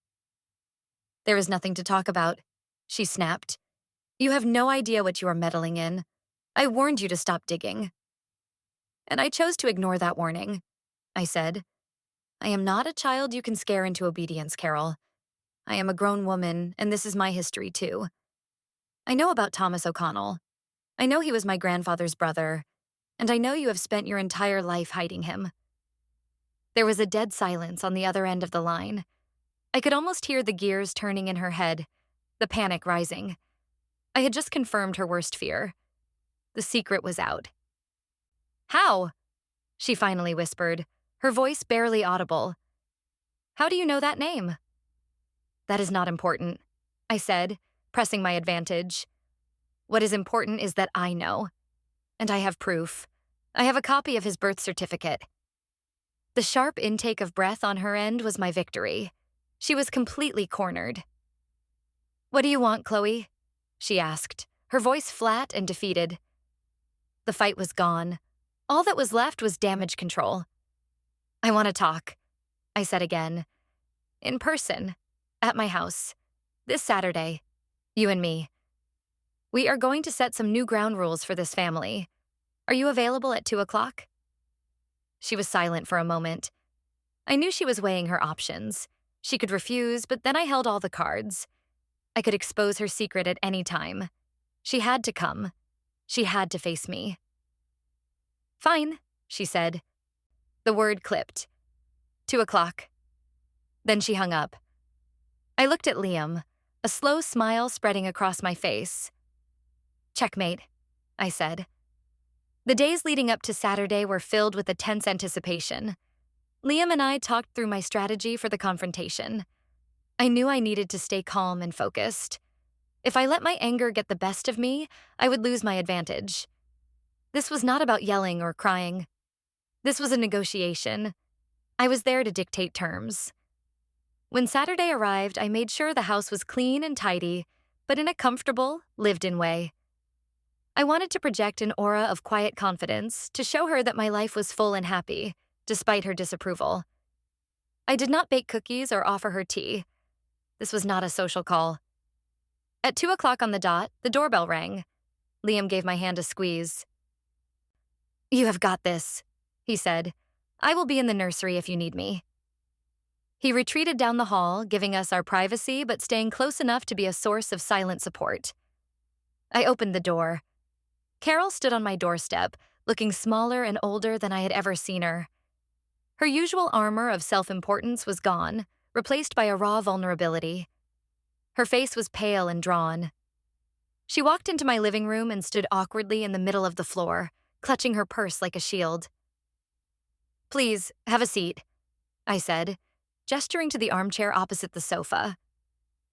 "There is nothing to talk about," she snapped. "You have no idea what you are meddling in. I warned you to stop digging." And I chose to ignore that warning. I said, "I am not a child you can scare into obedience, Carol. I am a grown woman, and this is my history too. I know about Thomas O'Connell. I know he was my grandfather's brother, and I know you have spent your entire life hiding him." There was a dead silence on the other end of the line. I could almost hear the gears turning in her head, the panic rising. I had just confirmed her worst fear. The secret was out. "How?" she finally whispered, her voice barely audible. "How do you know that name?" "That is not important," I said, pressing my advantage. "What is important is that I know. And I have proof. I have a copy of his birth certificate." The sharp intake of breath on her end was my victory. She was completely cornered. "What do you want, Chloe?" she asked, her voice flat and defeated. The fight was gone. All that was left was damage control. "I want to talk," I said again. "In person, at my house, this Saturday, you and me. We are going to set some new ground rules for this family. Are you available at 2:00? She was silent for a moment. I knew she was weighing her options. She could refuse, but then I held all the cards. I could expose her secret at any time. She had to come. She had to face me. "Fine," she said. The word clipped. 2:00. Then she hung up. I looked at Liam, a slow smile spreading across my face. "Checkmate," I said. The days leading up to Saturday were filled with a tense anticipation. Liam and I talked through my strategy for the confrontation. I knew I needed to stay calm and focused. If I let my anger get the best of me, I would lose my advantage. This was not about yelling or crying. This was a negotiation. I was there to dictate terms. When Saturday arrived, I made sure the house was clean and tidy, but in a comfortable, lived-in way. I wanted to project an aura of quiet confidence to show her that my life was full and happy, despite her disapproval. I did not bake cookies or offer her tea. This was not a social call. At 2 o'clock on the dot, the doorbell rang. Liam gave my hand a squeeze. "You have got this," he said. "I will be in the nursery if you need me." He retreated down the hall, giving us our privacy but staying close enough to be a source of silent support. I opened the door. Carol stood on my doorstep, looking smaller and older than I had ever seen her. Her usual armor of self-importance was gone, replaced by a raw vulnerability. Her face was pale and drawn. She walked into my living room and stood awkwardly in the middle of the floor, clutching her purse like a shield. "Please, have a seat," I said, gesturing to the armchair opposite the sofa.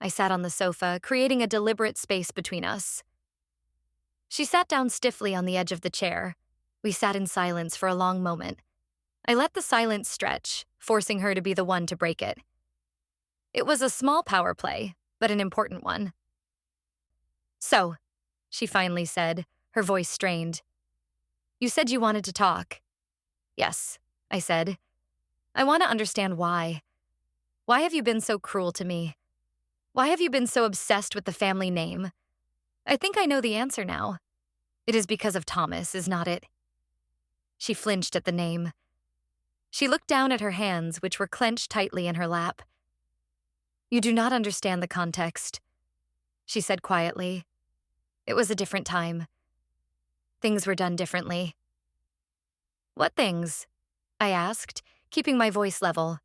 I sat on the sofa, creating a deliberate space between us. She sat down stiffly on the edge of the chair. We sat in silence for a long moment. I let the silence stretch, forcing her to be the one to break it. It was a small power play, but an important one. "So," she finally said, her voice strained. "You said you wanted to talk." "Yes," I said. "I want to understand why. Why have you been so cruel to me? Why have you been so obsessed with the family name? I think I know the answer now. It is because of Thomas, is not it?" She flinched at the name. She looked down at her hands, which were clenched tightly in her lap. "You do not understand the context," she said quietly. "It was a different time. Things were done differently." "What things?" I asked, keeping my voice level.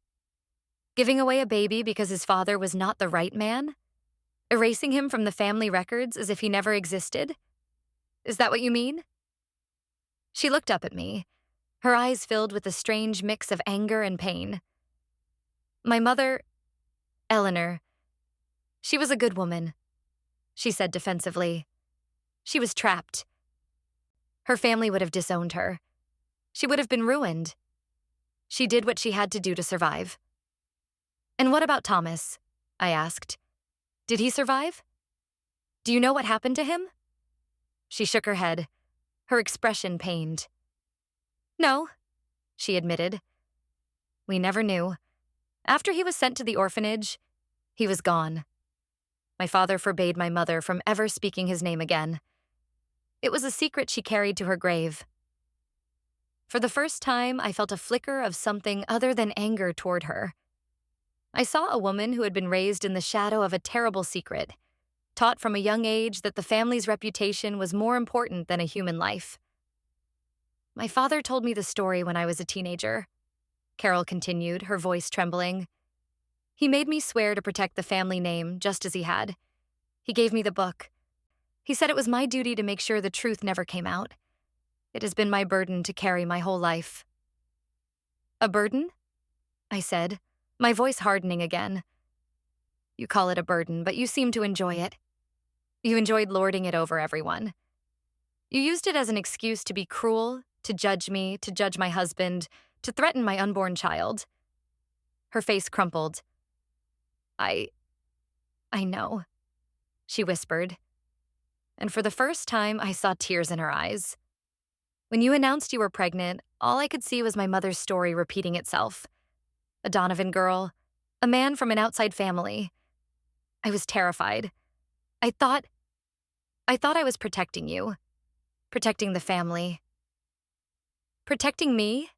"Giving away a baby because his father was not the right man? Erasing him from the family records as if he never existed? Is that what you mean?" She looked up at me, her eyes filled with a strange mix of anger and pain. "My mother, Eleanor, she was a good woman," she said defensively. "She was trapped. Her family would have disowned her. She would have been ruined. She did what she had to do to survive." "And what about Thomas?" I asked. "Did he survive? Do you know what happened to him?" She shook her head, her expression pained. "No," she admitted. "We never knew. After he was sent to the orphanage, he was gone. My father forbade my mother from ever speaking his name again. It was a secret she carried to her grave." For the first time, I felt a flicker of something other than anger toward her. I saw a woman who had been raised in the shadow of a terrible secret, taught from a young age that the family's reputation was more important than a human life. "My father told me the story when I was a teenager," Carol continued, her voice trembling. "He made me swear to protect the family name, just as he had. He gave me the book. He said it was my duty to make sure the truth never came out. It has been my burden to carry my whole life." "A burden?" I said, my voice hardening again. "You call it a burden, but you seem to enjoy it. You enjoyed lording it over everyone. You used it as an excuse to be cruel, to judge me, to judge my husband, to threaten my unborn child." Her face crumpled. I know," she whispered. And for the first time, I saw tears in her eyes. "When you announced you were pregnant, all I could see was my mother's story repeating itself. A Donovan girl, a man from an outside family. I was terrified. I thought I was protecting you, protecting the family." "Protecting me?"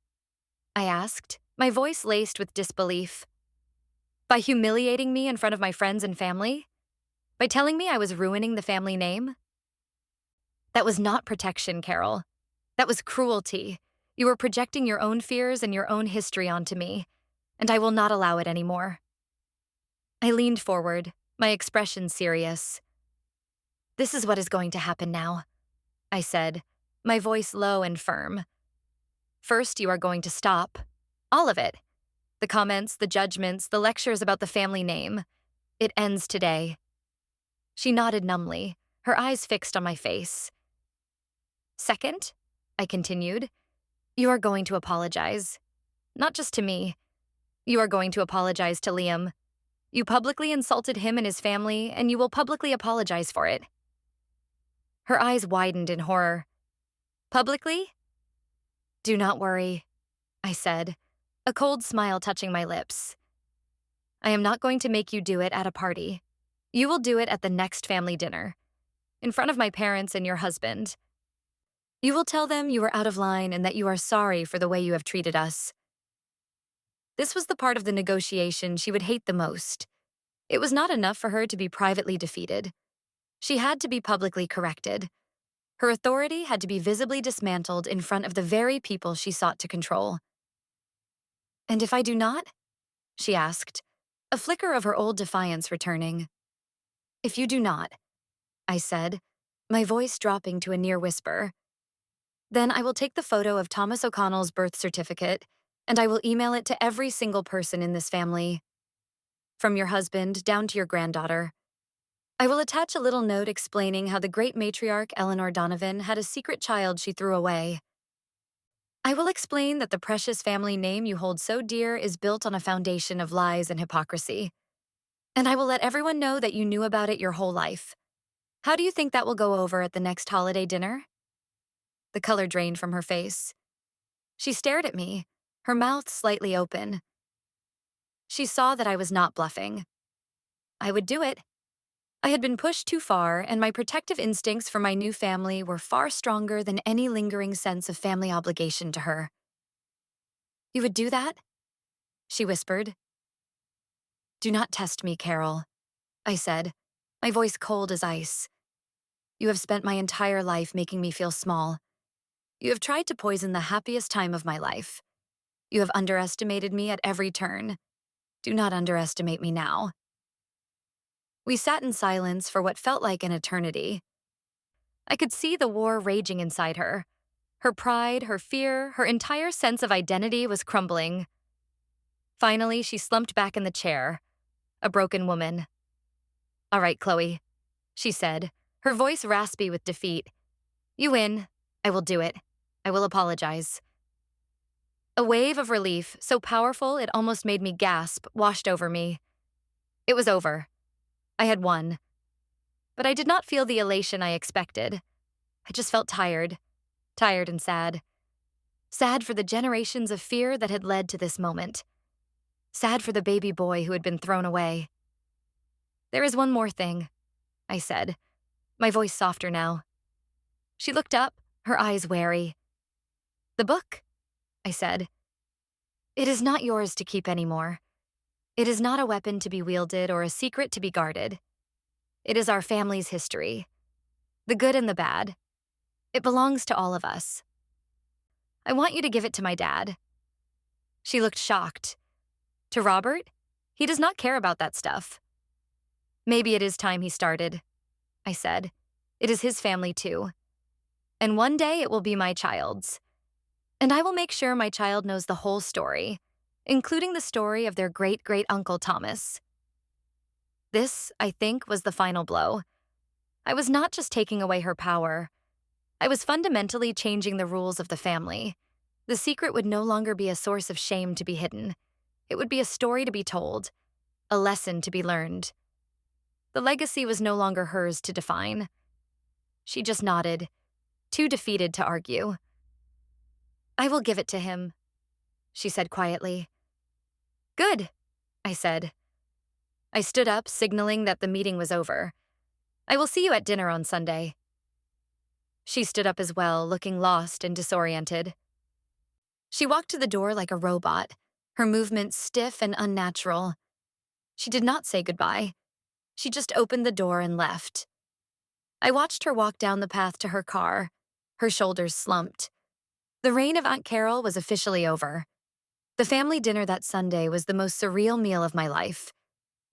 I asked, my voice laced with disbelief. "By humiliating me in front of my friends and family? By telling me I was ruining the family name?" "That was not protection, Carol. That was cruelty. You were projecting your own fears and your own history onto me, and I will not allow it anymore." I leaned forward, my expression serious. "This is what is going to happen now," I said, my voice low and firm. "First, you are going to stop. All of it. The comments, the judgments, the lectures about the family name. It ends today." She nodded numbly, her eyes fixed on my face. Second, I continued, you are going to apologize. Not just to me. You are going to apologize to Liam. You publicly insulted him and his family, and you will publicly apologize for it. Her eyes widened in horror. Publicly? Do not worry, I said, a cold smile touching my lips. I am not going to make you do it at a party. You will do it at the next family dinner, in front of my parents and your husband. You will tell them you are out of line and that you are sorry for the way you have treated us. This was the part of the negotiation she would hate the most. It was not enough for her to be privately defeated. She had to be publicly corrected. Her authority had to be visibly dismantled in front of the very people she sought to control. And if I do not? She asked, a flicker of her old defiance returning. If you do not, I said, my voice dropping to a near whisper, then I will take the photo of Thomas O'Connell's birth certificate and I will email it to every single person in this family, from your husband down to your granddaughter. I will attach a little note explaining how the great matriarch Eleanor Donovan had a secret child she threw away. I will explain that the precious family name you hold so dear is built on a foundation of lies and hypocrisy. And I will let everyone know that you knew about it your whole life. How do you think that will go over at the next holiday dinner? The color drained from her face. She stared at me, her mouth slightly open. She saw that I was not bluffing. I would do it. I had been pushed too far, and my protective instincts for my new family were far stronger than any lingering sense of family obligation to her. You would do that? She whispered. Do not test me, Carol, I said, my voice cold as ice. You have spent my entire life making me feel small. You have tried to poison the happiest time of my life. You have underestimated me at every turn. Do not underestimate me now. We sat in silence for what felt like an eternity. I could see the war raging inside her. Her pride, her fear, her entire sense of identity was crumbling. Finally, she slumped back in the chair, a broken woman. All right, Chloe, she said, her voice raspy with defeat. You win. I will do it. I will apologize. A wave of relief, so powerful it almost made me gasp, washed over me. It was over. I had won. But I did not feel the elation I expected. I just felt tired and sad. Sad for the generations of fear that had led to this moment. Sad for the baby boy who had been thrown away. There is one more thing, I said, my voice softer now. She looked up, her eyes wary. The book, I said. It is not yours to keep anymore. It is not a weapon to be wielded or a secret to be guarded. It is our family's history, the good and the bad. It belongs to all of us. I want you to give it to my dad. She looked shocked. To Robert? He does not care about that stuff. Maybe it is time he started, I said. It is his family too. And one day it will be my child's. And I will make sure my child knows the whole story, including the story of their great-great-uncle Thomas. This, I think, was the final blow. I was not just taking away her power. I was fundamentally changing the rules of the family. The secret would no longer be a source of shame to be hidden. It would be a story to be told, a lesson to be learned. The legacy was no longer hers to define. She just nodded, too defeated to argue. I will give it to him, she said quietly. Good, I said. I stood up, signaling that the meeting was over. I will see you at dinner on Sunday. She stood up as well, looking lost and disoriented. She walked to the door like a robot, her movements stiff and unnatural. She did not say goodbye. She just opened the door and left. I watched her walk down the path to her car, her shoulders slumped. The reign of Aunt Carol was officially over. The family dinner that Sunday was the most surreal meal of my life.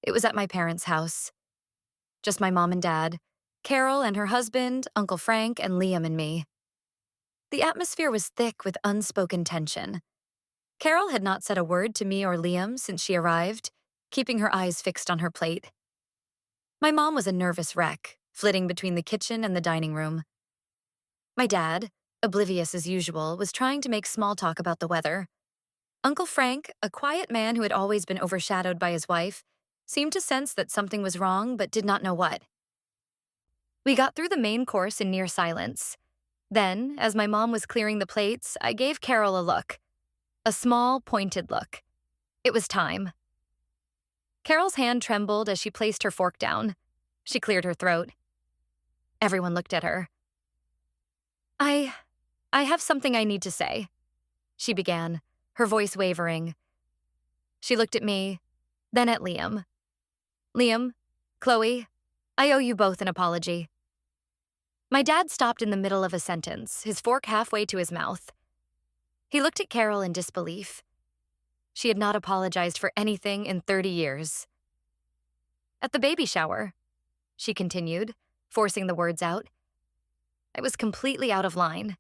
It was at my parents' house. Just my mom and dad, Carol and her husband, Uncle Frank, and Liam and me. The atmosphere was thick with unspoken tension. Carol had not said a word to me or Liam since she arrived, keeping her eyes fixed on her plate. My mom was a nervous wreck, flitting between the kitchen and the dining room. My dad, oblivious as usual, was trying to make small talk about the weather. Uncle Frank, a quiet man who had always been overshadowed by his wife, seemed to sense that something was wrong but did not know what. We got through the main course in near silence. Then, as my mom was clearing the plates, I gave Carol a look. A small, pointed look. It was time. Carol's hand trembled as she placed her fork down. She cleared her throat. Everyone looked at her. I have something I need to say, she began, her voice wavering. She looked at me, then at Liam. Liam, Chloe, I owe you both an apology. My dad stopped in the middle of a sentence, his fork halfway to his mouth. He looked at Carol in disbelief. She had not apologized for anything in 30 years. At the baby shower, she continued, forcing the words out, I was completely out of line.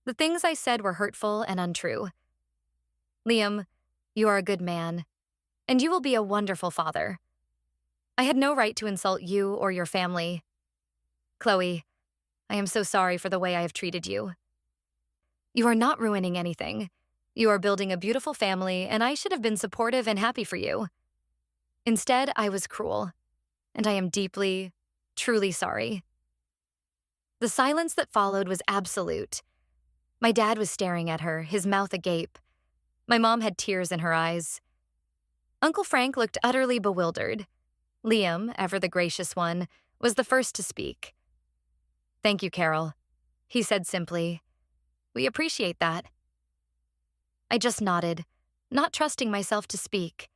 The things I said were hurtful and untrue. Liam, you are a good man, and you will be a wonderful father. I had no right to insult you or your family. Chloe, I am so sorry for the way I have treated you. You are not ruining anything. You are building a beautiful family, and I should have been supportive and happy for you. Instead, I was cruel, and I am deeply, truly sorry. The silence that followed was absolute. My dad was staring at her, his mouth agape. My mom had tears in her eyes. Uncle Frank looked utterly bewildered. Liam, ever the gracious one, was the first to speak. Thank you, Carol, he said simply. We appreciate that. I just nodded, not trusting myself to speak.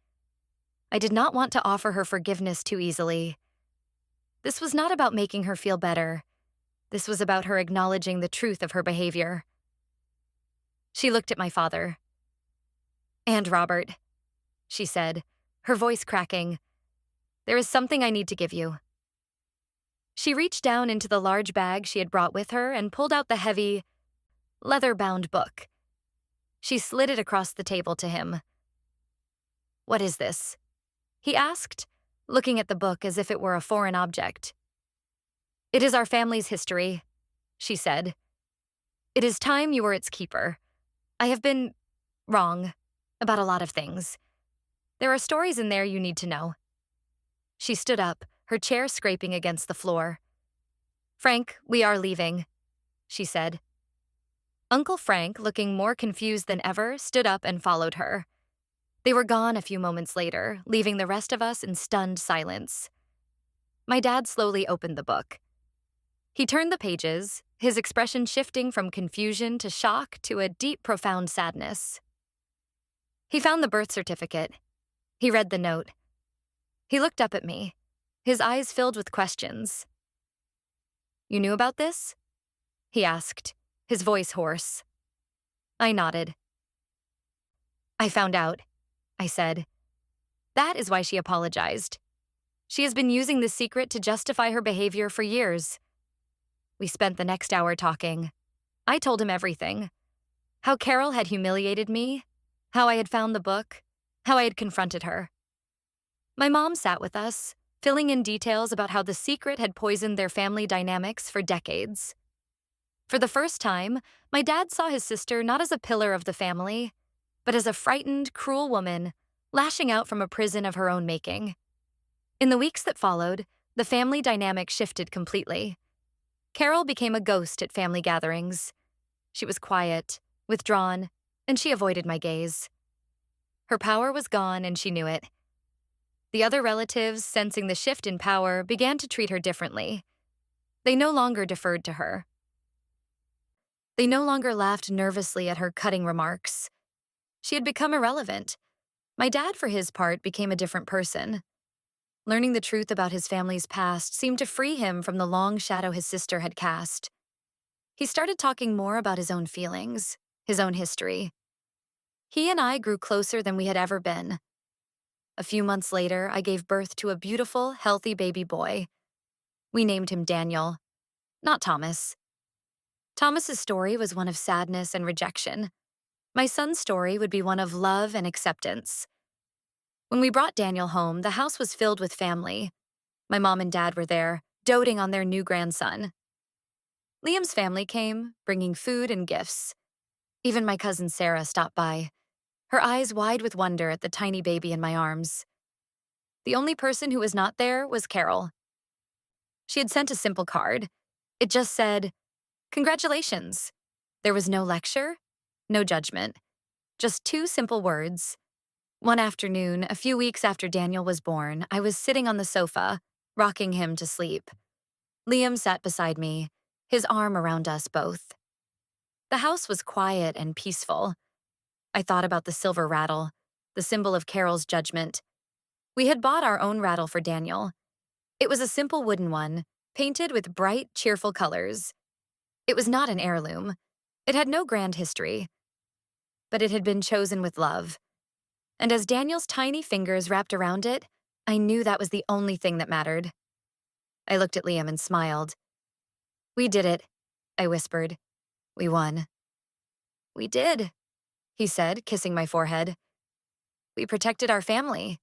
I did not want to offer her forgiveness too easily. This was not about making her feel better. This was about her acknowledging the truth of her behavior. She looked at my father. And Robert, she said, her voice cracking. There is something I need to give you. She reached down into the large bag she had brought with her and pulled out the heavy, leather-bound book. She slid it across the table to him. What is this? He asked, looking at the book as if it were a foreign object. It is our family's history, she said. It is time you were its keeper. I have been wrong about a lot of things. There are stories in there you need to know. She stood up, her chair scraping against the floor. Frank, we are leaving, she said. Uncle Frank, looking more confused than ever, stood up and followed her. They were gone a few moments later, leaving the rest of us in stunned silence. My dad slowly opened the book. He turned the pages, his expression shifting from confusion to shock to a deep, profound sadness. He found the birth certificate. He read the note. He looked up at me, his eyes filled with questions. You knew about this? He asked, his voice hoarse. I nodded. I found out, I said. That is why she apologized. She has been using this secret to justify her behavior for years. We spent the next hour talking. I told him everything. How Carol had humiliated me, how I had found the book, how I had confronted her. My mom sat with us, filling in details about how the secret had poisoned their family dynamics for decades. For the first time, my dad saw his sister not as a pillar of the family, but as a frightened, cruel woman, lashing out from a prison of her own making. In the weeks that followed, the family dynamic shifted completely. Carol became a ghost at family gatherings. She was quiet, withdrawn, and she avoided my gaze. Her power was gone, and she knew it. The other relatives, sensing the shift in power, began to treat her differently. They no longer deferred to her. They no longer laughed nervously at her cutting remarks. She had become irrelevant. My dad, for his part, became a different person. Learning the truth about his family's past seemed to free him from the long shadow his sister had cast. He started talking more about his own feelings, his own history. He and I grew closer than we had ever been. A few months later, I gave birth to a beautiful, healthy baby boy. We named him Daniel, not Thomas. Thomas's story was one of sadness and rejection. My son's story would be one of love and acceptance. When we brought Daniel home, the house was filled with family. My mom and dad were there, doting on their new grandson. Liam's family came, bringing food and gifts. Even my cousin Sarah stopped by, her eyes wide with wonder at the tiny baby in my arms. The only person who was not there was Carol. She had sent a simple card. It just said, "Congratulations." There was no lecture, no judgment, just two simple words. One afternoon, a few weeks after Daniel was born, I was sitting on the sofa, rocking him to sleep. Liam sat beside me, his arm around us both. The house was quiet and peaceful. I thought about the silver rattle, the symbol of Carol's judgment. We had bought our own rattle for Daniel. It was a simple wooden one, painted with bright, cheerful colors. It was not an heirloom. It had no grand history. But it had been chosen with love. And as Daniel's tiny fingers wrapped around it, I knew that was the only thing that mattered. I looked at Liam and smiled. "We did it," I whispered. "We won." "We did," he said, kissing my forehead. "We protected our family."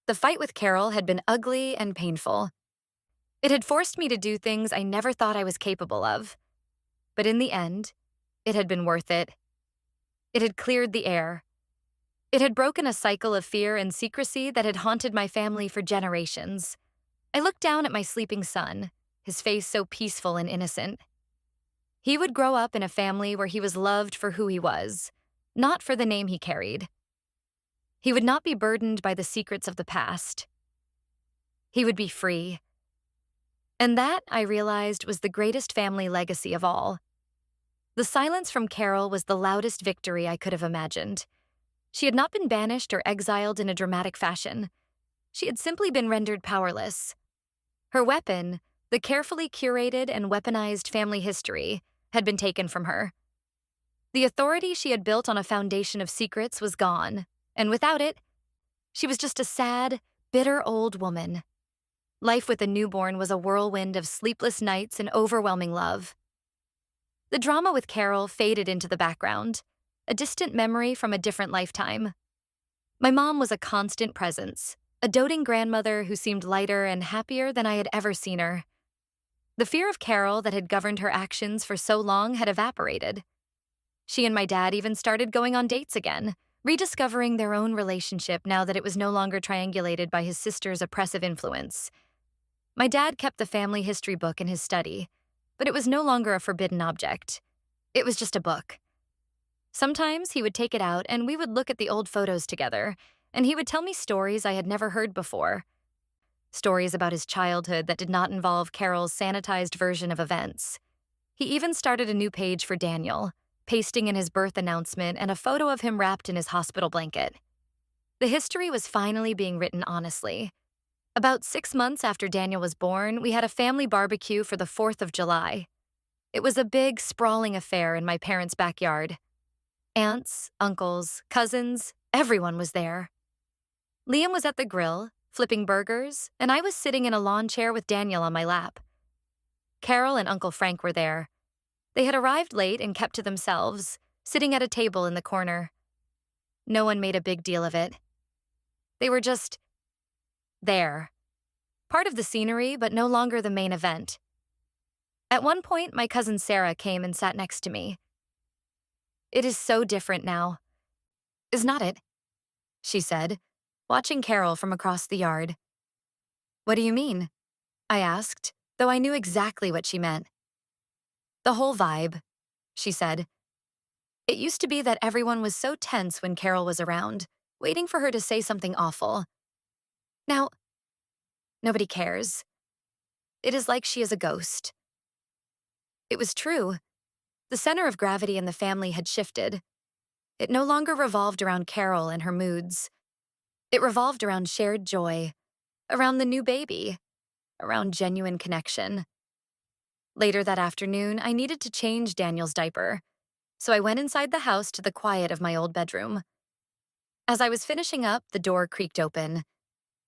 The fight with Carol had been ugly and painful. It had forced me to do things I never thought I was capable of. But in the end, it had been worth it. It had cleared the air. It had broken a cycle of fear and secrecy that had haunted my family for generations. I looked down at my sleeping son, his face so peaceful and innocent. He would grow up in a family where he was loved for who he was, not for the name he carried. He would not be burdened by the secrets of the past. He would be free. And that, I realized, was the greatest family legacy of all. The silence from Carol was the loudest victory I could have imagined. She had not been banished or exiled in a dramatic fashion. She had simply been rendered powerless. Her weapon, the carefully curated and weaponized family history, had been taken from her. The authority she had built on a foundation of secrets was gone, and without it, she was just a sad, bitter old woman. Life with a newborn was a whirlwind of sleepless nights and overwhelming love. The drama with Carol faded into the background, a distant memory from a different lifetime. My mom was a constant presence, a doting grandmother who seemed lighter and happier than I had ever seen her. The fear of Carol that had governed her actions for so long had evaporated. She and my dad even started going on dates again, rediscovering their own relationship now that it was no longer triangulated by his sister's oppressive influence. My dad kept the family history book in his study, but it was no longer a forbidden object. It was just a book. Sometimes he would take it out and we would look at the old photos together, and he would tell me stories I had never heard before. Stories about his childhood that did not involve Carol's sanitized version of events. He even started a new page for Daniel, pasting in his birth announcement and a photo of him wrapped in his hospital blanket. The history was finally being written honestly. About 6 months after Daniel was born, we had a family barbecue for the 4th of July. It was a big, sprawling affair in my parents' backyard. Aunts, uncles, cousins, everyone was there. Liam was at the grill, flipping burgers, and I was sitting in a lawn chair with Daniel on my lap. Carol and Uncle Frank were there. They had arrived late and kept to themselves, sitting at a table in the corner. No one made a big deal of it. They were just there. Part of the scenery, but no longer the main event. At one point, my cousin Sarah came and sat next to me. "It is so different now. Is not it?" she said, watching Carol from across the yard. "What do you mean?" I asked, though I knew exactly what she meant. "The whole vibe," she said. "It used to be that everyone was so tense when Carol was around, waiting for her to say something awful. Now, nobody cares. It is like she is a ghost." It was true. The center of gravity in the family had shifted. It no longer revolved around Carol and her moods. It revolved around shared joy, around the new baby, around genuine connection. Later that afternoon, I needed to change Daniel's diaper, so I went inside the house to the quiet of my old bedroom. As I was finishing up, the door creaked open.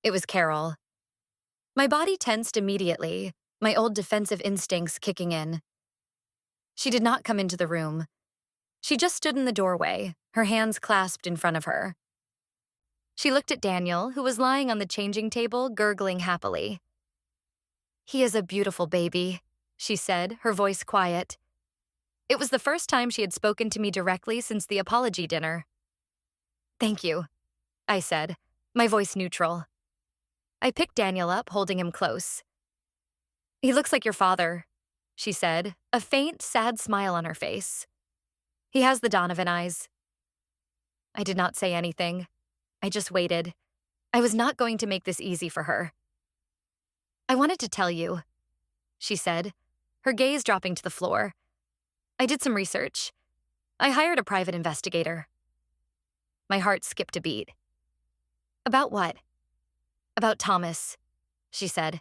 It was Carol. My body tensed immediately, my old defensive instincts kicking in. She did not come into the room. She just stood in the doorway, her hands clasped in front of her. She looked at Daniel, who was lying on the changing table, gurgling happily. "He is a beautiful baby," she said, her voice quiet. It was the first time she had spoken to me directly since the apology dinner. "Thank you," I said, my voice neutral. I picked Daniel up, holding him close. "He looks like your father," she said, a faint, sad smile on her face. "He has the Donovan eyes." I did not say anything. I just waited. I was not going to make this easy for her. "I wanted to tell you," she said, her gaze dropping to the floor. "I did some research. I hired a private investigator." My heart skipped a beat. "About what?" "About Thomas," she said.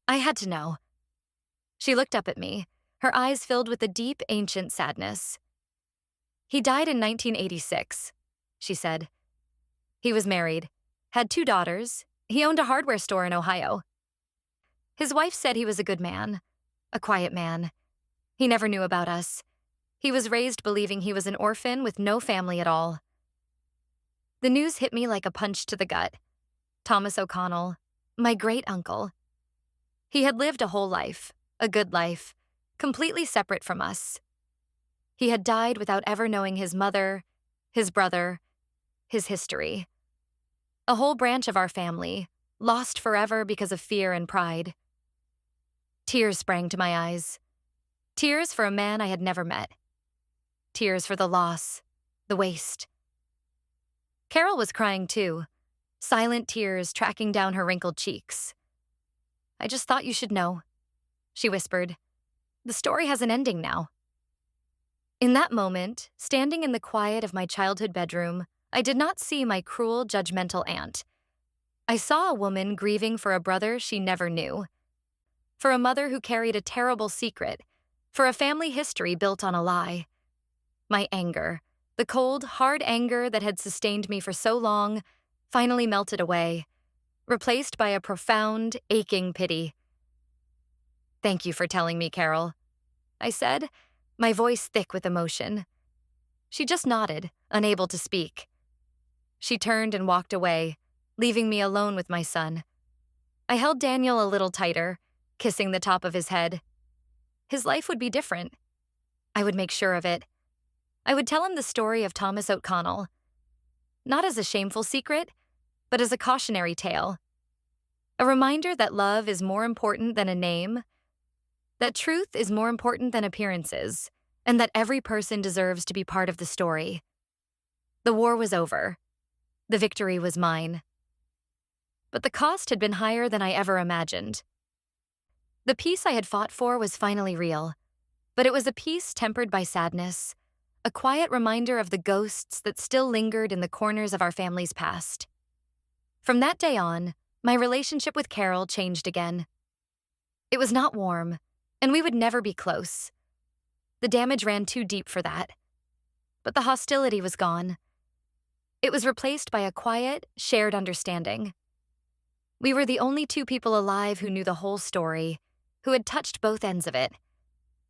I had to know. She looked up at me, her eyes filled with a deep, ancient sadness. "He died in 1986, she said. "He was married, had 2 daughters. He owned a hardware store in Ohio. His wife said he was a good man, a quiet man. He never knew about us. He was raised believing he was an orphan with no family at all." The news hit me like a punch to the gut. Thomas O'Connell, my great-uncle. He had lived a whole life, a good life, completely separate from us. He had died without ever knowing his mother, his brother, his history. A whole branch of our family, lost forever because of fear and pride. Tears sprang to my eyes. Tears for a man I had never met. Tears for the loss, the waste. Carol was crying too, silent tears tracking down her wrinkled cheeks. "I just thought you should know," she whispered. "The story has an ending now." In that moment, standing in the quiet of my childhood bedroom, I did not see my cruel, judgmental aunt. I saw a woman grieving for a brother she never knew, for a mother who carried a terrible secret, for a family history built on a lie. My anger, the cold, hard anger that had sustained me for so long, finally melted away, replaced by a profound, aching pity. "Thank you for telling me, Carol," I said, my voice thick with emotion. She just nodded, unable to speak. She turned and walked away, leaving me alone with my son. I held Daniel a little tighter, kissing the top of his head. His life would be different. I would make sure of it. I would tell him the story of Thomas O'Connell. Not as a shameful secret, but as a cautionary tale. A reminder that love is more important than a name, that truth is more important than appearances, and that every person deserves to be part of the story. The war was over. The victory was mine. But the cost had been higher than I ever imagined. The peace I had fought for was finally real, but it was a peace tempered by sadness, a quiet reminder of the ghosts that still lingered in the corners of our family's past. From that day on, my relationship with Carol changed again. It was not warm, and we would never be close. The damage ran too deep for that. But the hostility was gone. It was replaced by a quiet, shared understanding. We were the only 2 people alive who knew the whole story, who had touched both ends of it.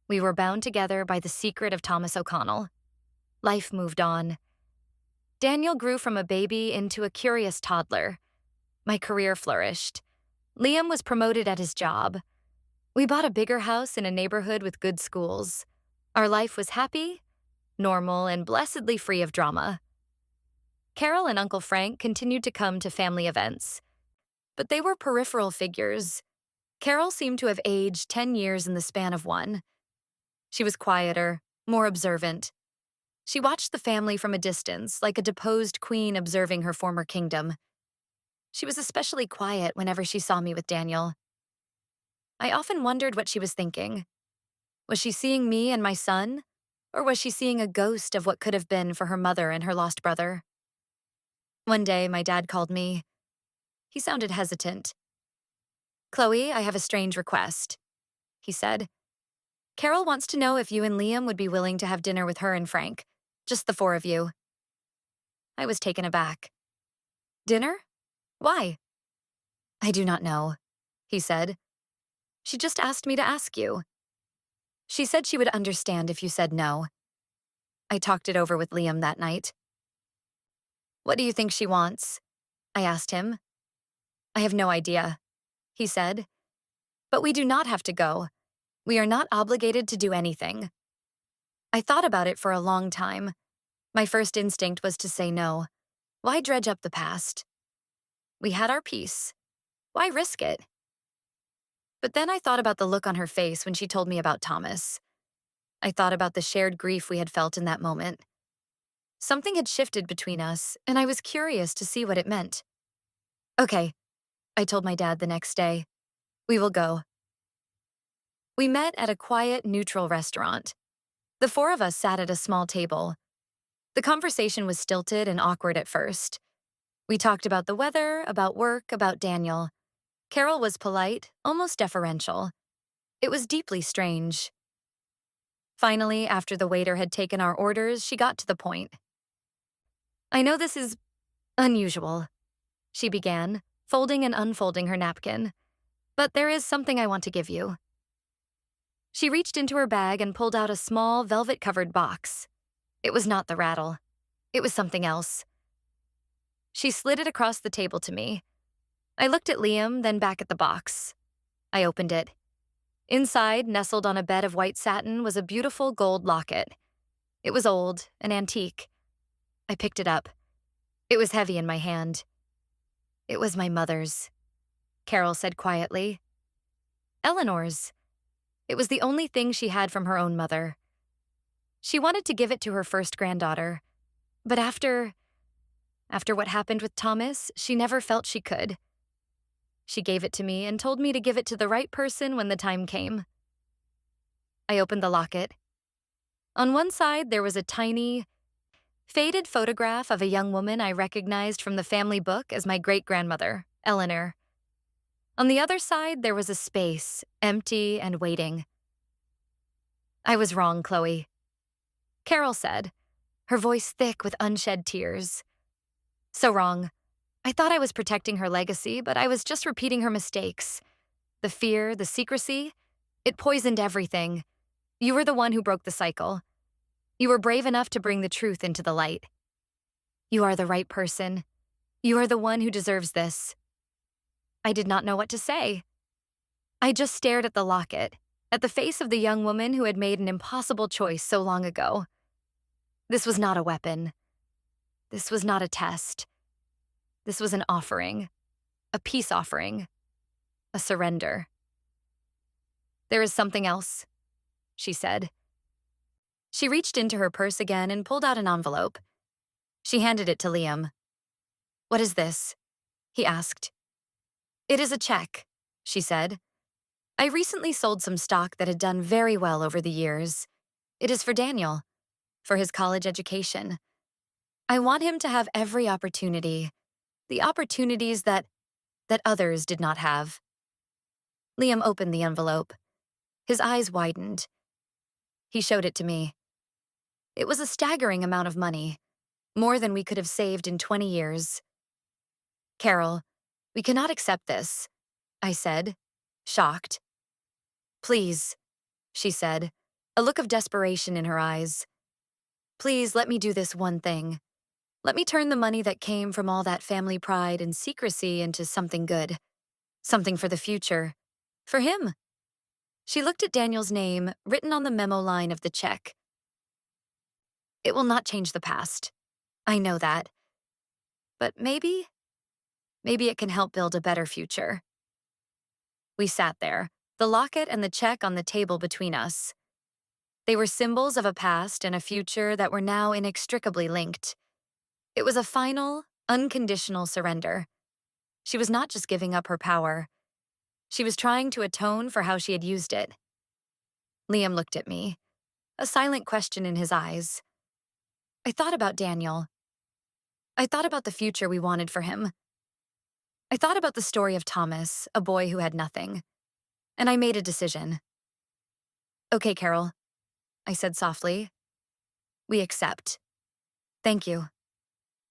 We were bound together by the secret of Thomas O'Connell. Life moved on. Daniel grew from a baby into a curious toddler. My career flourished. Liam was promoted at his job. We bought a bigger house in a neighborhood with good schools. Our life was happy, normal, and blessedly free of drama. Carol and Uncle Frank continued to come to family events, but they were peripheral figures. Carol seemed to have aged 10 years in the span of one. She was quieter, more observant. She watched the family from a distance, like a deposed queen observing her former kingdom. She was especially quiet whenever she saw me with Daniel. I often wondered what she was thinking. Was she seeing me and my son, or was she seeing a ghost of what could have been for her mother and her lost brother? One day, my dad called me. He sounded hesitant. "Chloe, I have a strange request," he said. "Carol wants to know if you and Liam would be willing to have dinner with her and Frank, just the 4 of you." I was taken aback. "Dinner? Why?" "I do not know," he said. "She just asked me to ask you. She said she would understand if you said no." I talked it over with Liam that night. "What do you think she wants?" I asked him. I have no idea, he said. But we do not have to go. We are not obligated to do anything. I thought about it for a long time. My first instinct was to say no. Why dredge up the past? We had our peace. Why risk it? But then I thought about the look on her face when she told me about Thomas. I thought about the shared grief we had felt in that moment. Something had shifted between us, and I was curious to see what it meant. Okay, I told my dad the next day. We will go. We met at a quiet, neutral restaurant. The four of us sat at a small table. The conversation was stilted and awkward at first. We talked about the weather, about work, about Daniel. Carol was polite, almost deferential. It was deeply strange. Finally, after the waiter had taken our orders, she got to the point. I know this is unusual, she began, folding and unfolding her napkin. But there is something I want to give you. She reached into her bag and pulled out a small, velvet-covered box. It was not the rattle. It was something else. She slid it across the table to me. I looked at Liam, then back at the box. I opened it. Inside, nestled on a bed of white satin, was a beautiful gold locket. It was old, an antique. I picked it up. It was heavy in my hand. It was my mother's, Carol said quietly. Eleanor's. It was the only thing she had from her own mother. She wanted to give it to her first granddaughter, but after what happened with Thomas, she never felt she could. She gave it to me and told me to give it to the right person when the time came. I opened the locket. On one side, there was a tiny, faded photograph of a young woman I recognized from the family book as my great-grandmother, Eleanor. On the other side, there was a space, empty and waiting. I was wrong, Chloe, Carol said, her voice thick with unshed tears. So wrong. I thought I was protecting her legacy, but I was just repeating her mistakes. The fear, the secrecy, it poisoned everything. You were the one who broke the cycle. You were brave enough to bring the truth into the light. You are the right person. You are the one who deserves this. I did not know what to say. I just stared at the locket, at the face of the young woman who had made an impossible choice so long ago. This was not a weapon. This was not a test. This was an offering, a peace offering, a surrender. There is something else, she said. She reached into her purse again and pulled out an envelope. She handed it to Liam. What is this? He asked. It is a check, she said. I recently sold some stock that had done very well over the years. It is for Daniel, for his college education. I want him to have every opportunity, the opportunities that others did not have. Liam opened the envelope. His eyes widened. He showed it to me. It was a staggering amount of money, more than we could have saved in 20 years. Carol, we cannot accept this, I said, shocked. Please, she said, a look of desperation in her eyes. Please let me do this one thing. Let me turn the money that came from all that family pride and secrecy into something good. Something for the future. For him. She looked at Daniel's name, written on the memo line of the check. It will not change the past. I know that. But maybe it can help build a better future. We sat there, the locket and the check on the table between us. They were symbols of a past and a future that were now inextricably linked. It was a final, unconditional surrender. She was not just giving up her power. She was trying to atone for how she had used it. Liam looked at me, a silent question in his eyes. I thought about Daniel. I thought about the future we wanted for him. I thought about the story of Thomas, a boy who had nothing. And I made a decision. Okay, Carol, I said softly. We accept. Thank you.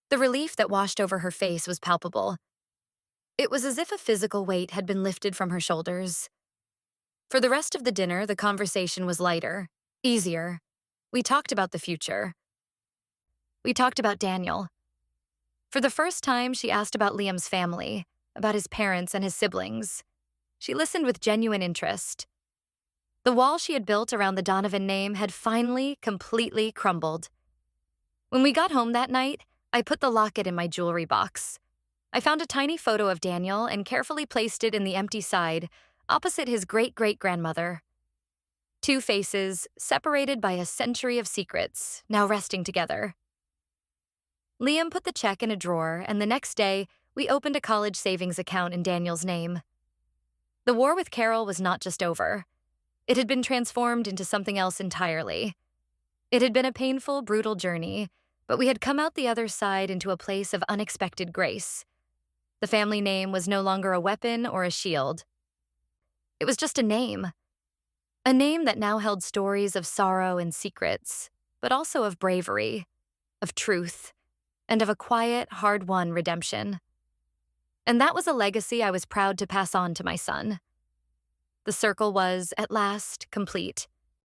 The relief that washed over her face was palpable. It was as if a physical weight had been lifted from her shoulders. For the rest of the dinner, the conversation was lighter, easier. We talked about the future. We talked about Daniel. For the first time, she asked about Liam's family, about his parents and his siblings. She listened with genuine interest. The wall she had built around the Donovan name had finally completely crumbled. When we got home that night, I put the locket in my jewelry box. I found a tiny photo of Daniel and carefully placed it in the empty side, opposite his great-great-grandmother. Two faces, separated by a century of secrets, now resting together. Liam put the check in a drawer, and the next day, we opened a college savings account in Daniel's name. The war with Carol was not just over. It had been transformed into something else entirely. It had been a painful, brutal journey, but we had come out the other side into a place of unexpected grace. The family name was no longer a weapon or a shield. It was just a name that now held stories of sorrow and secrets, but also of bravery, of truth, and of a quiet, hard-won redemption. And that was a legacy I was proud to pass on to my son. The circle was, at last, complete.